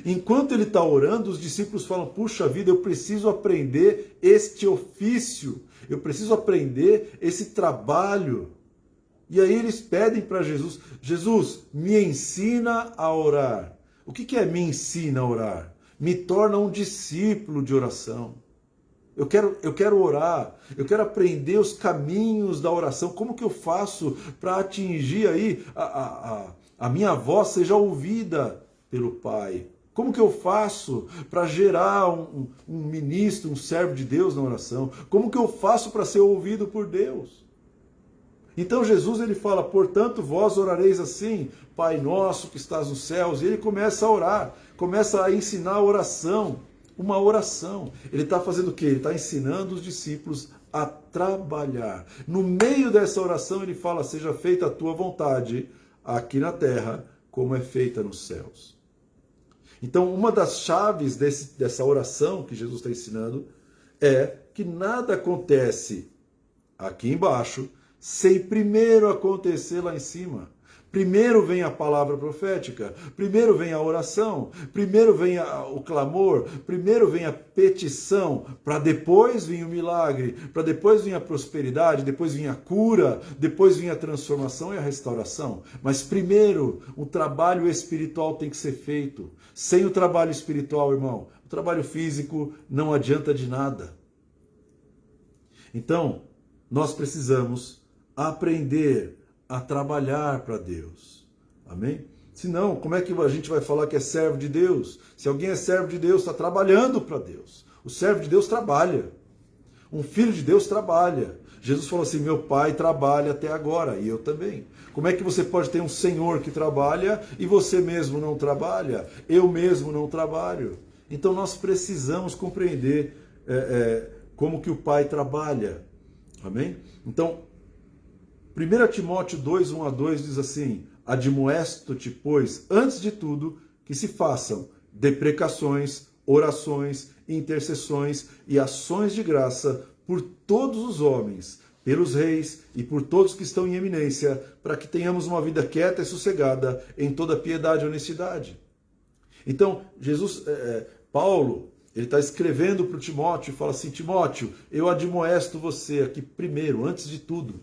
Enquanto ele está orando, os discípulos falam: puxa vida, eu preciso aprender este ofício, eu preciso aprender esse trabalho. E aí eles pedem para Jesus: Jesus, me ensina a orar. O que é me ensina a orar? Me torna um discípulo de oração. Eu quero orar, eu quero aprender os caminhos da oração. Como que eu faço para atingir aí a minha voz seja ouvida pelo Pai? Como que eu faço para gerar um ministro, um servo de Deus na oração? Como que eu faço para ser ouvido por Deus? Então Jesus ele fala: portanto vós orareis assim, Pai nosso que estás nos céus. E ele começa a orar, começa a ensinar a oração, uma oração. Ele está fazendo o quê? Ele está ensinando os discípulos a trabalhar. No meio dessa oração ele fala: seja feita a tua vontade aqui na terra, como é feita nos céus. Então, uma das chaves dessa oração que Jesus está ensinando é que nada acontece aqui embaixo sem primeiro acontecer lá em cima. Primeiro vem a palavra profética, primeiro vem a oração, primeiro vem o clamor, primeiro vem a petição, para depois vir o milagre, para depois vir a prosperidade, depois vir a cura, depois vir a transformação e a restauração. Mas primeiro, o trabalho espiritual tem que ser feito. Sem o trabalho espiritual, irmão, o trabalho físico não adianta de nada. Então, nós precisamos aprender a trabalhar para Deus. Amém? Senão, como é que a gente vai falar que é servo de Deus? Se alguém é servo de Deus, está trabalhando para Deus. O servo de Deus trabalha. Um filho de Deus trabalha. Jesus falou assim: meu pai trabalha até agora, e eu também. Como é que você pode ter um Senhor que trabalha e você mesmo não trabalha? Eu mesmo não trabalho. Então nós precisamos compreender como que o pai trabalha. Amém? Então, 1 Timóteo 2, 1-2 diz assim: admoesto-te, pois, antes de tudo, que se façam deprecações, orações, intercessões e ações de graça por todos os homens, pelos reis e por todos que estão em eminência, para que tenhamos uma vida quieta e sossegada em toda piedade e honestidade. Então, Paulo, ele está escrevendo para o Timóteo e fala assim: Timóteo, eu admoesto você aqui primeiro, antes de tudo.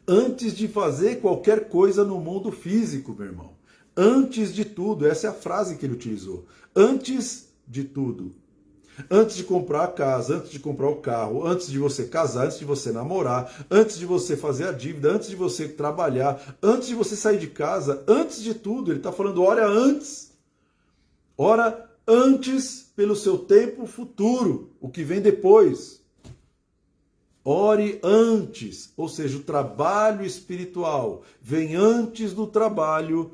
Antes de fazer qualquer coisa no mundo físico, meu irmão. Antes de tudo, essa é a frase que ele utilizou. Antes de tudo. Antes de comprar a casa, antes de comprar o carro, antes de você casar, antes de você namorar, antes de você fazer a dívida, antes de você trabalhar, antes de você sair de casa, antes de tudo, ele está falando, ora antes. Ora antes pelo seu tempo futuro, o que vem depois. Ore antes, ou seja, o trabalho espiritual vem antes do trabalho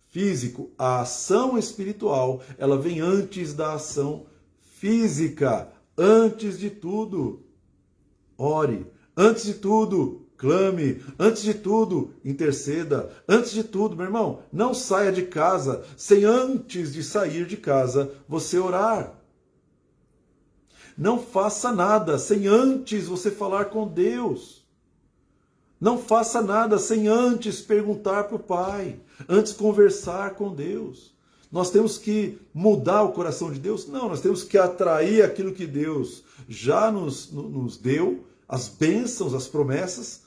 físico. A ação espiritual, ela vem antes da ação física. Antes de tudo, ore. Antes de tudo, clame. Antes de tudo, interceda. Antes de tudo, meu irmão, não saia de casa sem antes de sair de casa você orar. Não faça nada sem antes você falar com Deus. Não faça nada sem antes perguntar para o Pai, antes conversar com Deus. Nós temos que mudar o coração de Deus? Não, nós temos que atrair aquilo que Deus já nos deu, as bênçãos, as promessas,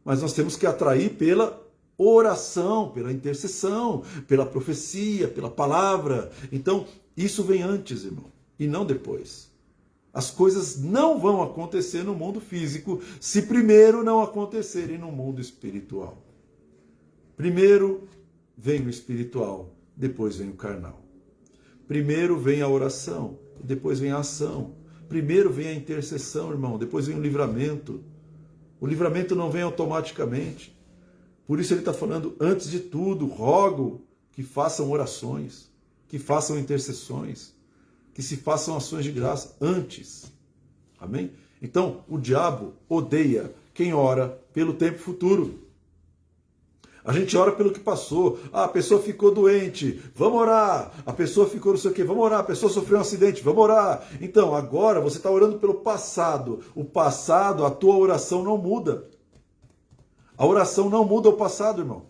mas nós temos que atrair pela oração, pela intercessão, pela profecia, pela palavra. Então, isso vem antes, irmão, e não depois. As coisas não vão acontecer no mundo físico se primeiro não acontecerem no mundo espiritual. Primeiro vem o espiritual, depois vem o carnal. Primeiro vem a oração, depois vem a ação. Primeiro vem a intercessão, irmão, depois vem o livramento. O livramento não vem automaticamente. Por isso ele está falando, antes de tudo, rogo que façam orações, que façam intercessões, que se façam ações de graça antes. Amém? Então, o diabo odeia quem ora pelo tempo futuro. A gente ora pelo que passou. Ah, a pessoa ficou doente, vamos orar. A pessoa ficou não sei o quê, vamos orar. A pessoa sofreu um acidente, vamos orar. Então, agora você está orando pelo passado. O passado, a tua oração não muda. A oração não muda o passado, irmão.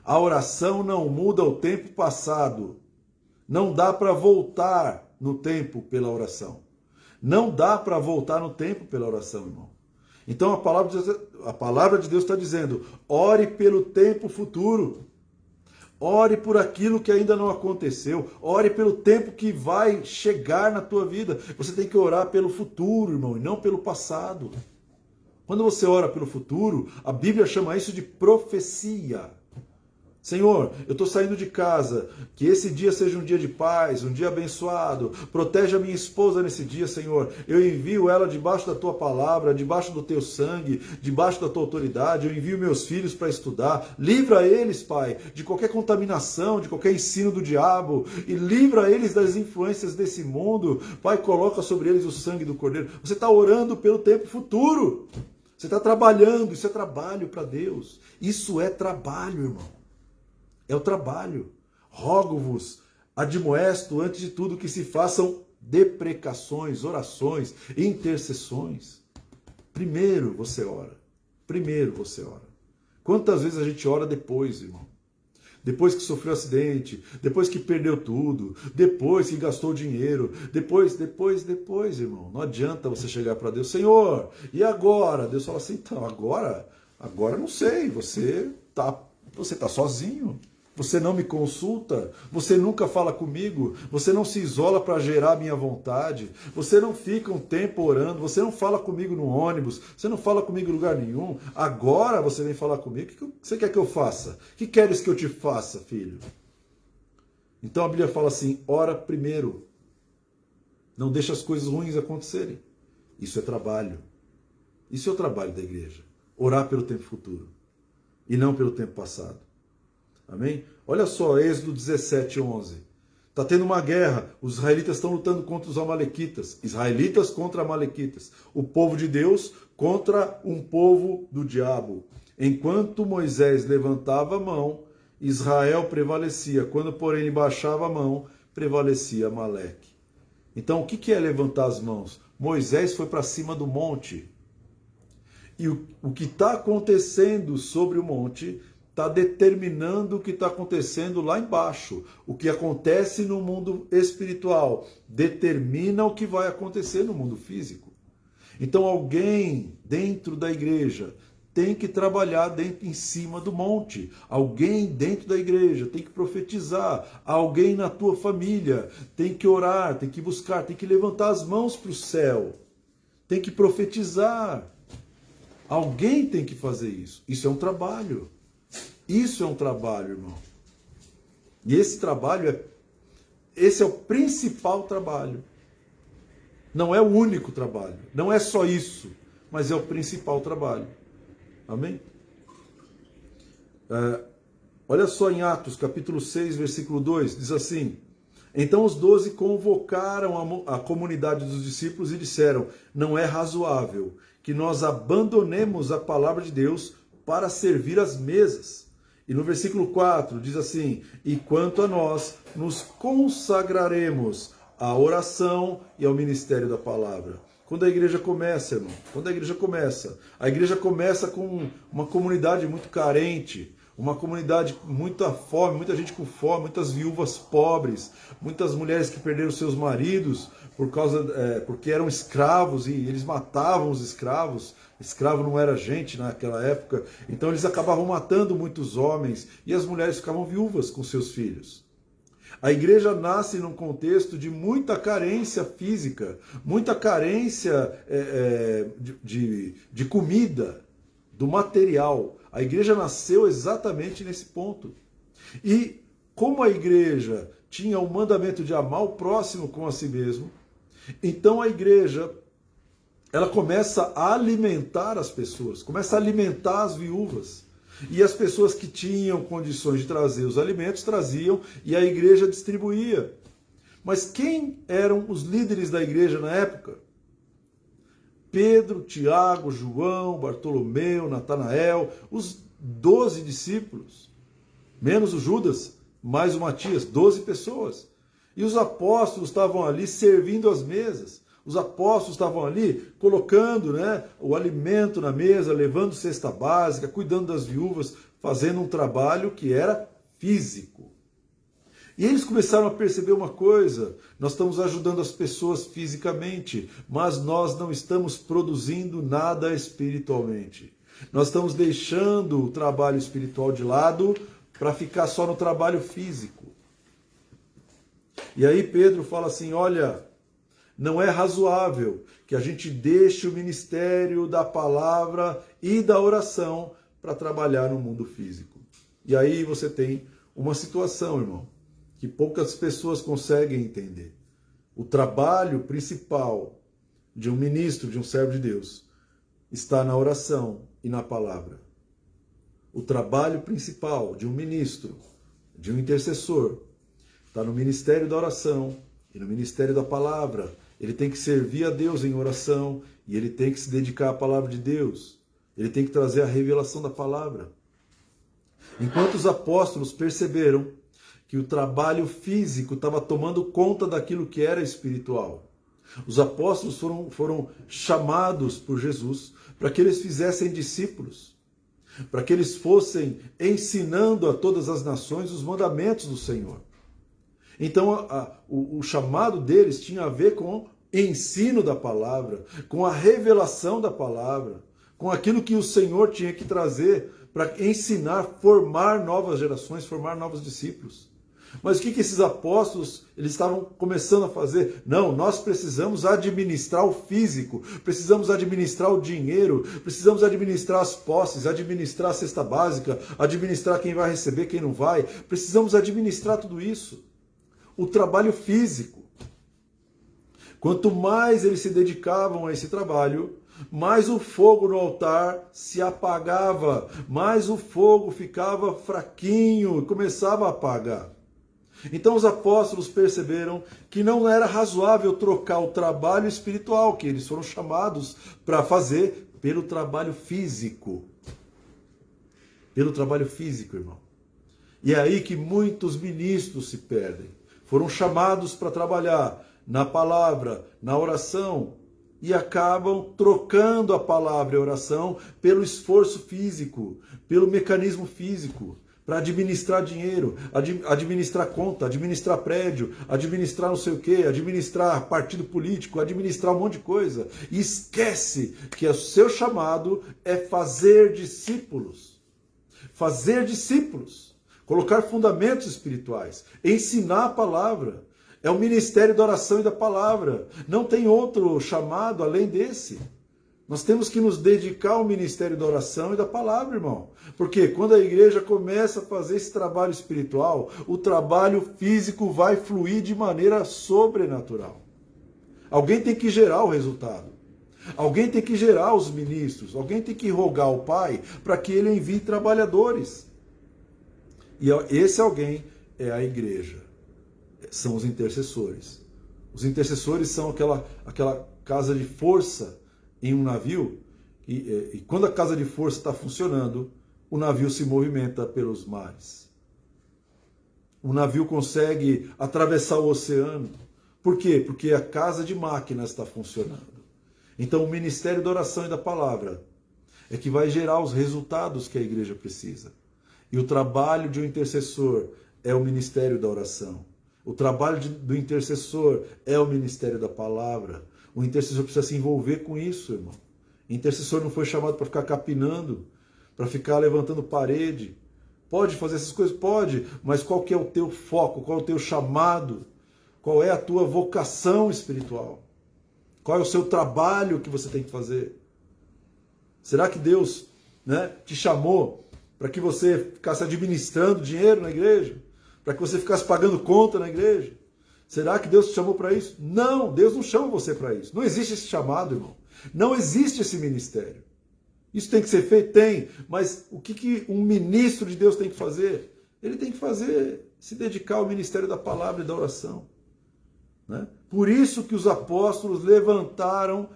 A oração não muda o tempo passado. Não dá para voltar no tempo pela oração. Não dá para voltar no tempo pela oração, irmão. Então a palavra de Deus está dizendo, ore pelo tempo futuro. Ore por aquilo que ainda não aconteceu. Ore pelo tempo que vai chegar na tua vida. Você tem que orar pelo futuro, irmão, e não pelo passado. Quando você ora pelo futuro, a Bíblia chama isso de profecia. Senhor, eu estou saindo de casa, que esse dia seja um dia de paz, um dia abençoado, protege a minha esposa nesse dia, Senhor, eu envio ela debaixo da tua palavra, debaixo do teu sangue, debaixo da tua autoridade, eu envio meus filhos para estudar, livra eles, Pai, de qualquer contaminação, de qualquer ensino do diabo, e livra eles das influências desse mundo, Pai, coloca sobre eles o sangue do Cordeiro. Você está orando pelo tempo futuro, você está trabalhando, isso é trabalho para Deus, isso é trabalho, irmão. É o trabalho. Rogo-vos, admoesto antes de tudo que se façam deprecações, orações, intercessões. Primeiro você ora. Primeiro você ora. Quantas vezes a gente ora depois, irmão? Depois que sofreu acidente, depois que perdeu tudo, depois que gastou dinheiro, depois, irmão. Não adianta você chegar para Deus, Senhor, e agora? Deus fala assim, então, agora não sei, você tá sozinho. Você não me consulta, você nunca fala comigo, você não se isola para gerar minha vontade, você não fica um tempo orando, você não fala comigo no ônibus, você não fala comigo em lugar nenhum, agora você vem falar comigo, o que você quer que eu faça? O que queres que eu te faça, filho? Então a Bíblia fala assim, ora primeiro, não deixa as coisas ruins acontecerem. Isso é trabalho, isso é o trabalho da igreja, orar pelo tempo futuro e não pelo tempo passado. Amém? Olha só, Êxodo 17:11. Está tendo uma guerra. Os israelitas estão lutando contra os amalequitas. Israelitas contra amalequitas. O povo de Deus contra um povo do diabo. Enquanto Moisés levantava a mão, Israel prevalecia. Quando, porém, ele baixava a mão, prevalecia Amaleque. Então, o que é levantar as mãos? Moisés foi para cima do monte. E o que está acontecendo sobre o monte está determinando o que está acontecendo lá embaixo. O que acontece no mundo espiritual determina o que vai acontecer no mundo físico. Então alguém dentro da igreja tem que trabalhar em cima do monte. Alguém dentro da igreja tem que profetizar. Alguém na tua família tem que orar, tem que buscar, tem que levantar as mãos para o céu. Tem que profetizar. Alguém tem que fazer isso. Isso é um trabalho. Isso é um trabalho, irmão. E esse é o principal trabalho. Não é o único trabalho. Não é só isso, mas é o principal trabalho. Amém? Olha só em Atos, capítulo 6, versículo 2, diz assim: então os 12 convocaram a comunidade dos discípulos e disseram: não é razoável que nós abandonemos a palavra de Deus para servir as mesas. E no versículo 4 diz assim: e quanto a nós, nos consagraremos à oração e ao ministério da palavra. Quando a igreja começa, irmão, a igreja começa com uma comunidade muito carente, uma comunidade com muita fome, muita gente com fome, muitas viúvas pobres, muitas mulheres que perderam seus maridos porque eram escravos e eles matavam os escravos. Escravo não era gente naquela época, então eles acabavam matando muitos homens e as mulheres ficavam viúvas com seus filhos. A igreja nasce num contexto de muita carência física, muita carência de comida, do material. A igreja nasceu exatamente nesse ponto. E como a igreja tinha o mandamento de amar o próximo como a si mesmo, então a igreja ela começa a alimentar as pessoas, começa a alimentar as viúvas. E as pessoas que tinham condições de trazer os alimentos, traziam e a igreja distribuía. Mas quem eram os líderes da igreja na época? Pedro, Tiago, João, Bartolomeu, Natanael, os 12 discípulos, menos o Judas, mais o Matias, 12 pessoas. E os apóstolos estavam ali servindo as mesas. Os apóstolos estavam ali colocando, o alimento na mesa, levando cesta básica, cuidando das viúvas, fazendo um trabalho que era físico. E eles começaram a perceber uma coisa: nós estamos ajudando as pessoas fisicamente, mas nós não estamos produzindo nada espiritualmente. Nós estamos deixando o trabalho espiritual de lado para ficar só no trabalho físico. E aí Pedro fala assim: olha, não é razoável que a gente deixe o ministério da palavra e da oração para trabalhar no mundo físico. E aí você tem uma situação, irmão, que poucas pessoas conseguem entender. O trabalho principal de um ministro, de um servo de Deus, está na oração e na palavra. O trabalho principal de um ministro, de um intercessor, está no ministério da oração e no ministério da palavra. Ele tem que servir a Deus em oração e ele tem que se dedicar à palavra de Deus. Ele tem que trazer a revelação da palavra. Enquanto os apóstolos perceberam que o trabalho físico estava tomando conta daquilo que era espiritual, os apóstolos foram chamados por Jesus para que eles fizessem discípulos, para que eles fossem ensinando a todas as nações os mandamentos do Senhor. Então, o chamado deles tinha a ver com ensino da palavra, com a revelação da palavra, com aquilo que o Senhor tinha que trazer para ensinar, formar novas gerações, formar novos discípulos. Mas o que esses apóstolos eles estavam começando a fazer? Não, nós precisamos administrar o físico, precisamos administrar o dinheiro, precisamos administrar as posses, administrar a cesta básica, administrar quem vai receber, quem não vai. Precisamos administrar tudo isso. O trabalho físico. Quanto mais eles se dedicavam a esse trabalho, mais o fogo no altar se apagava, mais o fogo ficava fraquinho e começava a apagar. Então os apóstolos perceberam que não era razoável trocar o trabalho espiritual que eles foram chamados para fazer pelo trabalho físico. Pelo trabalho físico, irmão. E é aí que muitos ministros se perdem. Foram chamados para trabalhar na palavra, na oração, e acabam trocando a palavra e a oração pelo esforço físico, pelo mecanismo físico, para administrar dinheiro, administrar conta, administrar prédio, administrar não sei o quê, administrar partido político, administrar um monte de coisa. E esquece que o seu chamado é fazer discípulos. Fazer discípulos. Colocar fundamentos espirituais. Ensinar a palavra. É o ministério da oração e da palavra. Não tem outro chamado além desse. Nós temos que nos dedicar ao ministério da oração e da palavra, irmão. Porque quando a igreja começa a fazer esse trabalho espiritual, o trabalho físico vai fluir de maneira sobrenatural. Alguém tem que gerar o resultado. Alguém tem que gerar os ministros. Alguém tem que rogar ao Pai para que Ele envie trabalhadores. E esse alguém é a igreja. São os intercessores. Os intercessores são aquela casa de força em um navio, e quando a casa de força está funcionando, o navio se movimenta pelos mares. O navio consegue atravessar o oceano. Por quê? Porque a casa de máquinas está funcionando. Então o ministério da oração e da palavra é que vai gerar os resultados que a igreja precisa. E o trabalho de um intercessor é o ministério da oração. O trabalho do intercessor é o ministério da palavra. O intercessor precisa se envolver com isso, irmão. O intercessor não foi chamado para ficar capinando, para ficar levantando parede. Pode fazer essas coisas? Pode, mas qual que é o teu foco? Qual é o teu chamado? Qual é a tua vocação espiritual? Qual é o seu trabalho que você tem que fazer? Será que Deus, te chamou para que você ficasse administrando dinheiro na igreja? Para que você ficasse pagando conta na igreja? Será que Deus te chamou para isso? Não, Deus não chama você para isso. Não existe esse chamado, irmão. Não existe esse ministério. Isso tem que ser feito? Tem. Mas o que um ministro de Deus tem que fazer? Ele tem que se dedicar ao ministério da palavra e da oração. Por isso que os apóstolos levantaram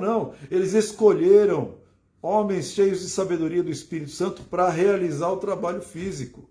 não, eles escolheram homens cheios de sabedoria do Espírito Santo para realizar o trabalho físico.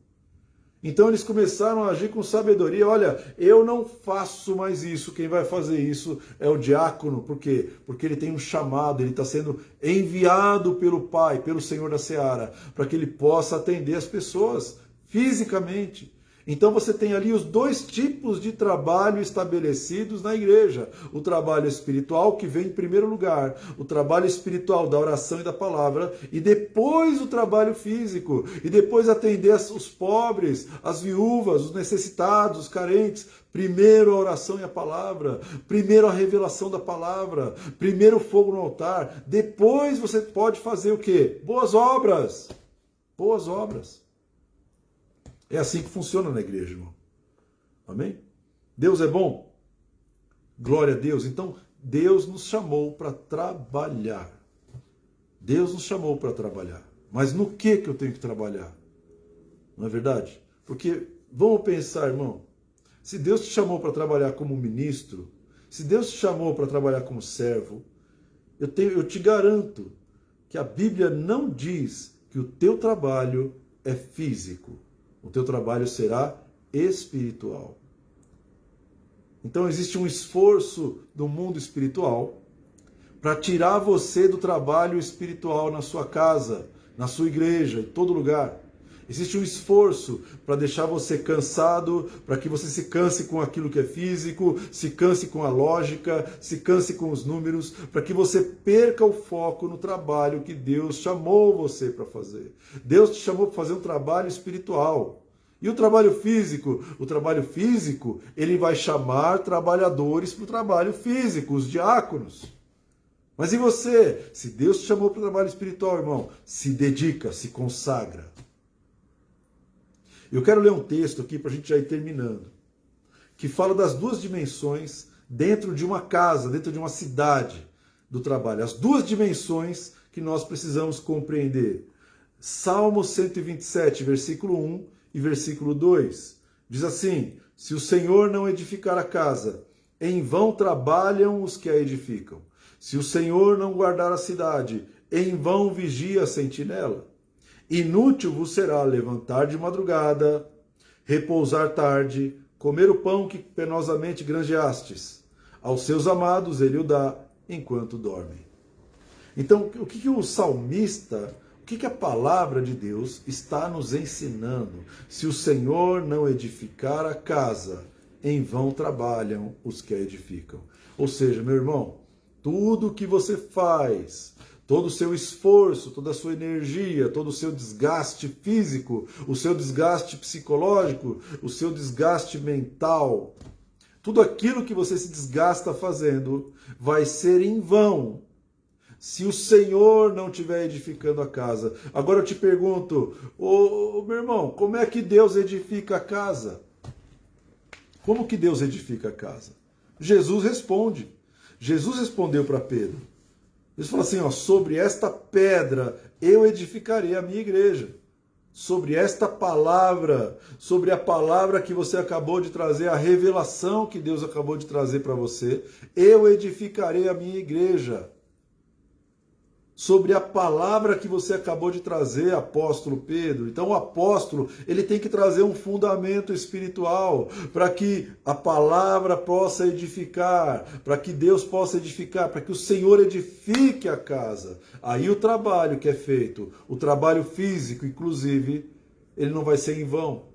Então eles começaram a agir com sabedoria. Olha, eu não faço mais isso. Quem vai fazer isso é o diácono. Por quê? Porque ele tem um chamado, ele está sendo enviado pelo Pai, pelo Senhor da Seara, para que ele possa atender as pessoas fisicamente. Então você tem ali os dois tipos de trabalho estabelecidos na igreja. O trabalho espiritual, que vem em primeiro lugar, o trabalho espiritual da oração e da palavra, e depois o trabalho físico, e depois atender os pobres, as viúvas, os necessitados, os carentes. Primeiro a oração e a palavra, primeiro a revelação da palavra, primeiro o fogo no altar, depois você pode fazer o quê? Boas obras. Boas obras. É assim que funciona na igreja, irmão. Amém? Deus é bom? Glória a Deus. Então, Deus nos chamou para trabalhar. Deus nos chamou para trabalhar. Mas no que eu tenho que trabalhar? Não é verdade? Porque, vamos pensar, irmão, se Deus te chamou para trabalhar como ministro, se Deus te chamou para trabalhar como servo, eu te garanto que a Bíblia não diz que o teu trabalho é físico. O teu trabalho será espiritual. Então existe um esforço do mundo espiritual para tirar você do trabalho espiritual na sua casa, na sua igreja, em todo lugar. Existe um esforço para deixar você cansado, para que você se canse com aquilo que é físico, se canse com a lógica, se canse com os números, para que você perca o foco no trabalho que Deus chamou você para fazer. Deus te chamou para fazer um trabalho espiritual. E o trabalho físico? O trabalho físico, ele vai chamar trabalhadores para o trabalho físico, os diáconos. Mas e você? Se Deus te chamou para o trabalho espiritual, irmão, se dedica, se consagra. Eu quero ler um texto aqui para a gente já ir terminando, que fala das duas dimensões dentro de uma casa, dentro de uma cidade do trabalho. As duas dimensões que nós precisamos compreender. Salmo 127, versículo 1 e versículo 2. Diz assim: se o Senhor não edificar a casa, em vão trabalham os que a edificam. Se o Senhor não guardar a cidade, em vão vigia a sentinela. Inútil vos será levantar de madrugada, repousar tarde, comer o pão que penosamente granjeastes. Aos seus amados ele o dá enquanto dormem. Então, o que o salmista, o que a palavra de Deus está nos ensinando? Se o Senhor não edificar a casa, em vão trabalham os que a edificam. Ou seja, meu irmão, tudo que você faz, todo o seu esforço, toda a sua energia, todo o seu desgaste físico, o seu desgaste psicológico, o seu desgaste mental, tudo aquilo que você se desgasta fazendo vai ser em vão se o Senhor não estiver edificando a casa. Agora eu te pergunto, meu irmão, como é que Deus edifica a casa? Como que Deus edifica a casa? Jesus responde. Jesus respondeu para Pedro. Ele falou assim, ó, sobre esta pedra eu edificarei a minha igreja. Sobre esta palavra, sobre a palavra que você acabou de trazer, a revelação que Deus acabou de trazer para você, eu edificarei a minha igreja. Sobre a palavra que você acabou de trazer, apóstolo Pedro. Então o apóstolo, ele tem que trazer um fundamento espiritual para que a palavra possa edificar, para que Deus possa edificar, para que o Senhor edifique a casa. Aí o trabalho que é feito, o trabalho físico, inclusive, ele não vai ser em vão.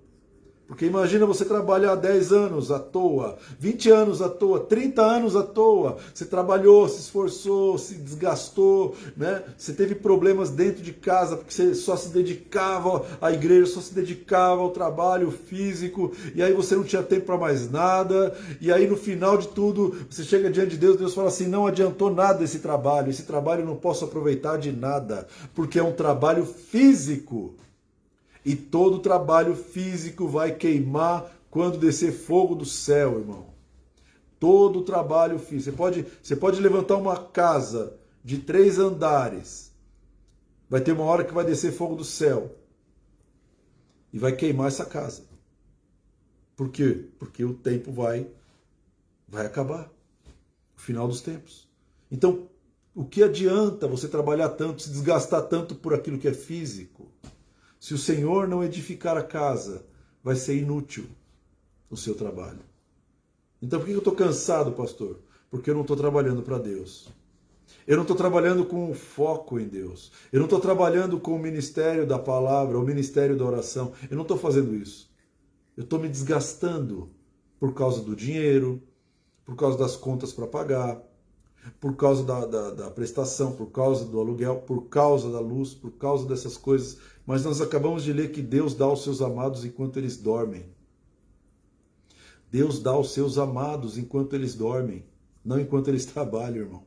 Porque imagina você trabalhar 10 anos à toa, 20 anos à toa, 30 anos à toa. Você trabalhou, se esforçou, se desgastou, né? Você teve problemas dentro de casa porque você só se dedicava à igreja, só se dedicava ao trabalho físico, e aí você não tinha tempo para mais nada. E aí no final de tudo, você chega diante de Deus, Deus fala assim, não adiantou nada esse trabalho eu não posso aproveitar de nada, porque é um trabalho físico. E todo trabalho físico vai queimar quando descer fogo do céu, irmão. Todo trabalho físico. Você pode levantar uma casa de 3 andares. Vai ter uma hora que vai descer fogo do céu. E vai queimar essa casa. Por quê? Porque o tempo vai acabar. O final dos tempos. Então, o que adianta você trabalhar tanto, se desgastar tanto por aquilo que é físico? Se o Senhor não edificar a casa, vai ser inútil o seu trabalho. Então por que eu estou cansado, pastor? Porque eu não estou trabalhando para Deus. Eu não estou trabalhando com foco em Deus. Eu não estou trabalhando com o ministério da palavra, o ministério da oração. Eu não estou fazendo isso. Eu estou me desgastando por causa do dinheiro, por causa das contas para pagar, por causa da prestação, por causa do aluguel, por causa da luz, por causa dessas coisas. Mas nós acabamos de ler que Deus dá aos seus amados enquanto eles dormem. Deus dá aos seus amados enquanto eles dormem, não enquanto eles trabalham, irmão.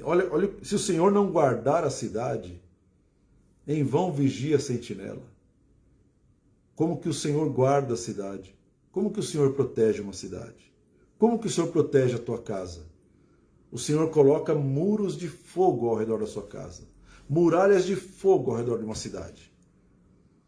Olha, se o Senhor não guardar a cidade, em vão vigia a sentinela. Como que o Senhor guarda a cidade? Como que o Senhor protege uma cidade? Como que o Senhor protege a tua casa? O Senhor coloca muros de fogo ao redor da sua casa. Muralhas de fogo ao redor de uma cidade.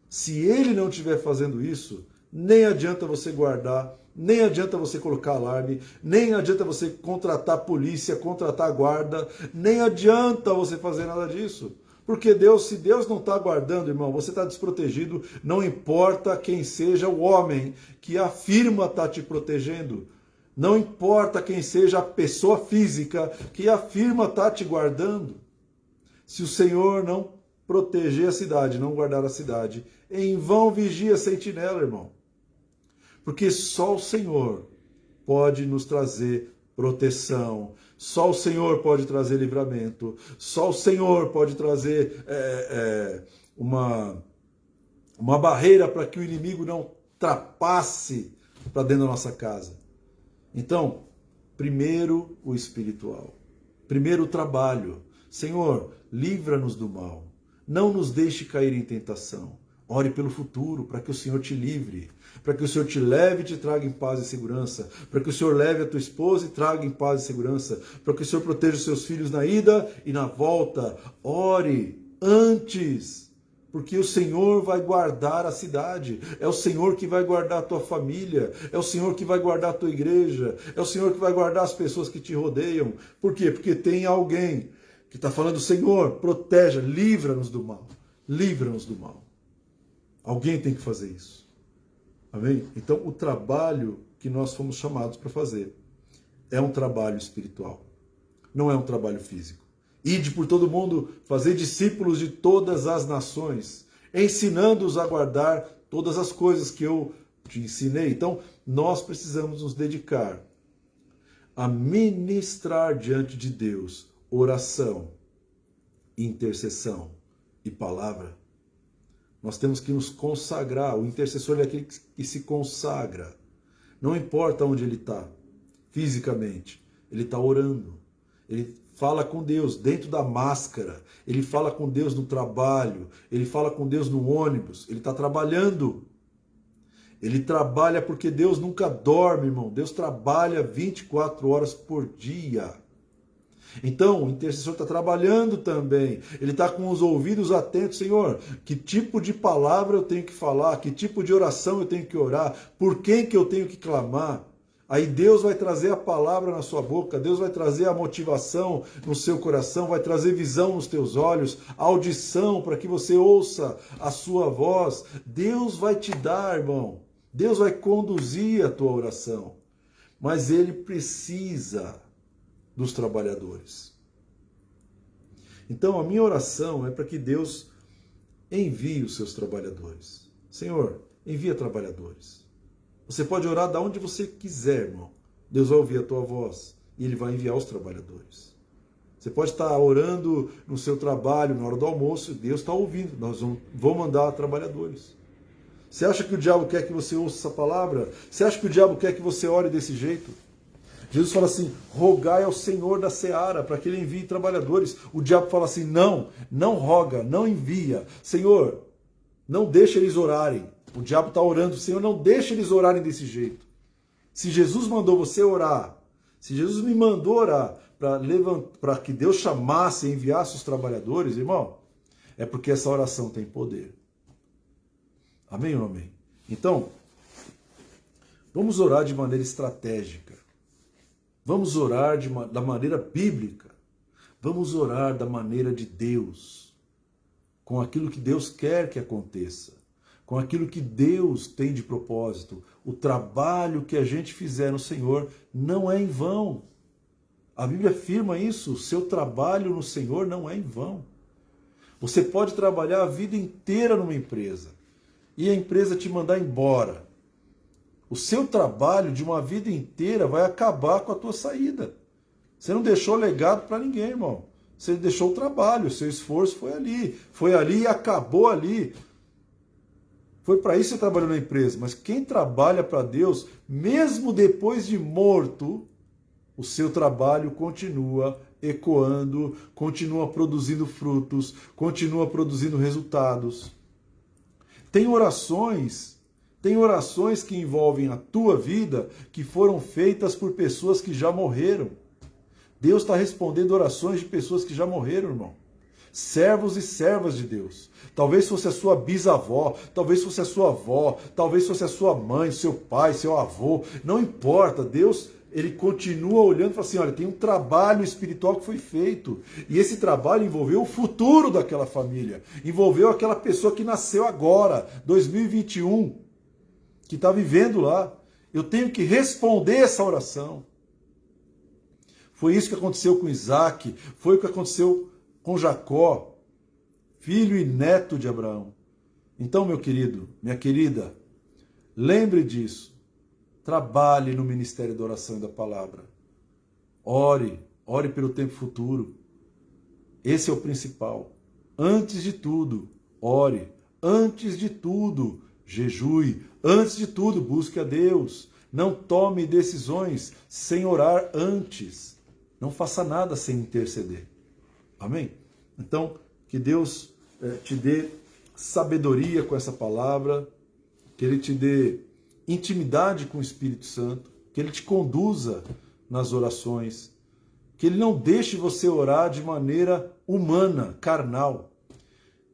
Se Ele não estiver fazendo isso, nem adianta você guardar, nem adianta você colocar alarme, nem adianta você contratar polícia, contratar guarda, nem adianta você fazer nada disso. Porque se Deus não está guardando, irmão, você está desprotegido, não importa quem seja o homem que afirma estar te protegendo. Não importa quem seja a pessoa física que afirma estar te guardando. Se o Senhor não proteger a cidade, não guardar a cidade, em vão vigia a sentinela, irmão. Porque só o Senhor pode nos trazer proteção, só o Senhor pode trazer livramento, só o Senhor pode trazer uma barreira para que o inimigo não trapasse para dentro da nossa casa. Então, primeiro o espiritual, primeiro o trabalho. Senhor, livra-nos do mal, não nos deixe cair em tentação. Ore pelo futuro, para que o Senhor te livre, para que o Senhor te leve e te traga em paz e segurança, para que o Senhor leve a tua esposa e traga em paz e segurança, para que o Senhor proteja os seus filhos na ida e na volta. Ore antes, porque o Senhor vai guardar a cidade, é o Senhor que vai guardar a tua família, é o Senhor que vai guardar a tua igreja, é o Senhor que vai guardar as pessoas que te rodeiam. Por quê? Porque tem alguém que está falando, Senhor, proteja, livra-nos do mal, livra-nos do mal. Alguém tem que fazer isso. Amém? Então, o trabalho que nós fomos chamados para fazer é um trabalho espiritual. Não é um trabalho físico. Ide por todo mundo, fazer discípulos de todas as nações, ensinando-os a guardar todas as coisas que eu te ensinei. Então, nós precisamos nos dedicar a ministrar diante de Deus oração, intercessão e palavra. Nós temos que nos consagrar. O intercessor é aquele que se consagra. Não importa onde ele está, fisicamente, ele está orando. Ele fala com Deus dentro da máscara, ele fala com Deus no trabalho, ele fala com Deus no ônibus, ele está trabalhando. Ele trabalha porque Deus nunca dorme, irmão. Deus trabalha 24 horas por dia. Então, o intercessor está trabalhando também. Ele está com os ouvidos atentos. Senhor, que tipo de palavra eu tenho que falar? Que tipo de oração eu tenho que orar? Por quem que eu tenho que clamar? Aí Deus vai trazer a palavra na sua boca, Deus vai trazer a motivação no seu coração, vai trazer visão nos teus olhos, audição para que você ouça a sua voz. Deus vai te dar, irmão. Deus vai conduzir a tua oração. Mas Ele precisa dos trabalhadores. Então a minha oração é para que Deus envie os seus trabalhadores. Senhor, envia trabalhadores. Você pode orar de onde você quiser, irmão. Deus vai ouvir a tua voz e Ele vai enviar os trabalhadores. Você pode estar orando no seu trabalho, na hora do almoço, e Deus está ouvindo. Nós vamos mandar trabalhadores. Você acha que o diabo quer que você ouça essa palavra? Você acha que o diabo quer que você ore desse jeito? Jesus fala assim, rogai ao Senhor da seara para que Ele envie trabalhadores. O diabo fala assim, não roga, não envia. Senhor, não deixa eles orarem. O diabo está orando, Senhor, não deixa eles orarem desse jeito. Se Jesus mandou você orar, se Jesus me mandou orar para que Deus chamasse e enviasse os trabalhadores, irmão, é porque essa oração tem poder. Amém ou não amém? Então, vamos orar de maneira estratégica. Vamos orar da maneira bíblica. Vamos orar da maneira de Deus. Com aquilo que Deus quer que aconteça. Com aquilo que Deus tem de propósito. O trabalho que a gente fizer no Senhor não é em vão. A Bíblia afirma isso. O seu trabalho no Senhor não é em vão. Você pode trabalhar a vida inteira numa empresa e a empresa te mandar embora. O seu trabalho de uma vida inteira vai acabar com a tua saída. Você não deixou legado para ninguém, irmão. Você deixou o trabalho, o seu esforço foi ali. Foi ali e acabou ali. Foi para isso que você trabalhou na empresa. Mas quem trabalha para Deus, mesmo depois de morto, o seu trabalho continua ecoando, continua produzindo frutos, continua produzindo resultados. Tem orações que envolvem a tua vida que foram feitas por pessoas que já morreram. Deus está respondendo orações de pessoas que já morreram, irmão. Servos e servas de Deus. Talvez fosse a sua bisavó, talvez fosse a sua avó, talvez fosse a sua mãe, seu pai, seu avô. Não importa, Deus, Ele continua olhando e fala assim, olha, tem um trabalho espiritual que foi feito. E esse trabalho envolveu o futuro daquela família. Envolveu aquela pessoa que nasceu agora, 2021, que está vivendo lá. Eu tenho que responder essa oração. Foi isso que aconteceu com Isaac, foi o que aconteceu com Jacó, filho e neto de Abraão. Então, meu querido, minha querida, lembre disso. Trabalhe no ministério da oração e da palavra. Ore pelo tempo futuro. Esse é o principal. Antes de tudo, ore. Antes de tudo, jejue. Antes de tudo, busque a Deus. Não tome decisões sem orar antes. Não faça nada sem interceder. Amém? Então, que Deus te dê sabedoria com essa palavra, que Ele te dê intimidade com o Espírito Santo, que Ele te conduza nas orações, que Ele não deixe você orar de maneira humana, carnal,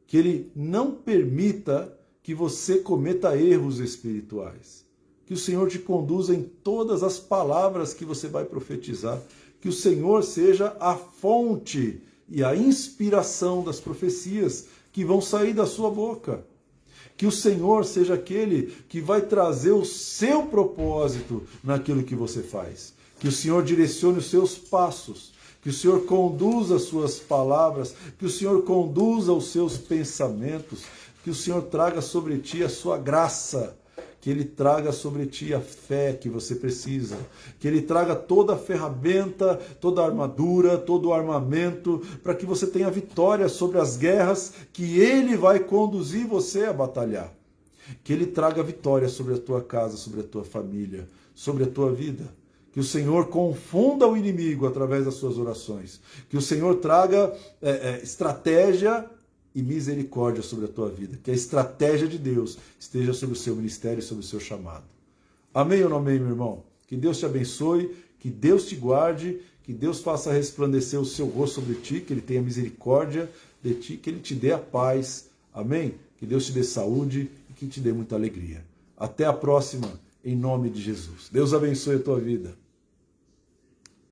que Ele não permita que você cometa erros espirituais, que o Senhor te conduza em todas as palavras que você vai profetizar, que o Senhor seja a fonte e a inspiração das profecias que vão sair da sua boca. Que o Senhor seja aquele que vai trazer o seu propósito naquilo que você faz. Que o Senhor direcione os seus passos. que o Senhor conduza as suas palavras, que o Senhor conduza os seus pensamentos, que o Senhor traga sobre ti a sua graça, que Ele traga sobre ti a fé que você precisa, que Ele traga toda a ferramenta, toda a armadura, todo o armamento, para que você tenha vitória sobre as guerras que Ele vai conduzir você a batalhar. Que Ele traga vitória sobre a tua casa, sobre a tua família, sobre a tua vida. Que o Senhor confunda o inimigo através das suas orações. Que o Senhor traga estratégia e misericórdia sobre a tua vida. Que a estratégia de Deus esteja sobre o seu ministério e sobre o seu chamado. Amém ou não amém, meu irmão? Que Deus te abençoe, que Deus te guarde, que Deus faça resplandecer o seu rosto sobre ti, que Ele tenha misericórdia de ti, que Ele te dê a paz. Amém? Que Deus te dê saúde e que te dê muita alegria. Até a próxima, em nome de Jesus. Deus abençoe a tua vida.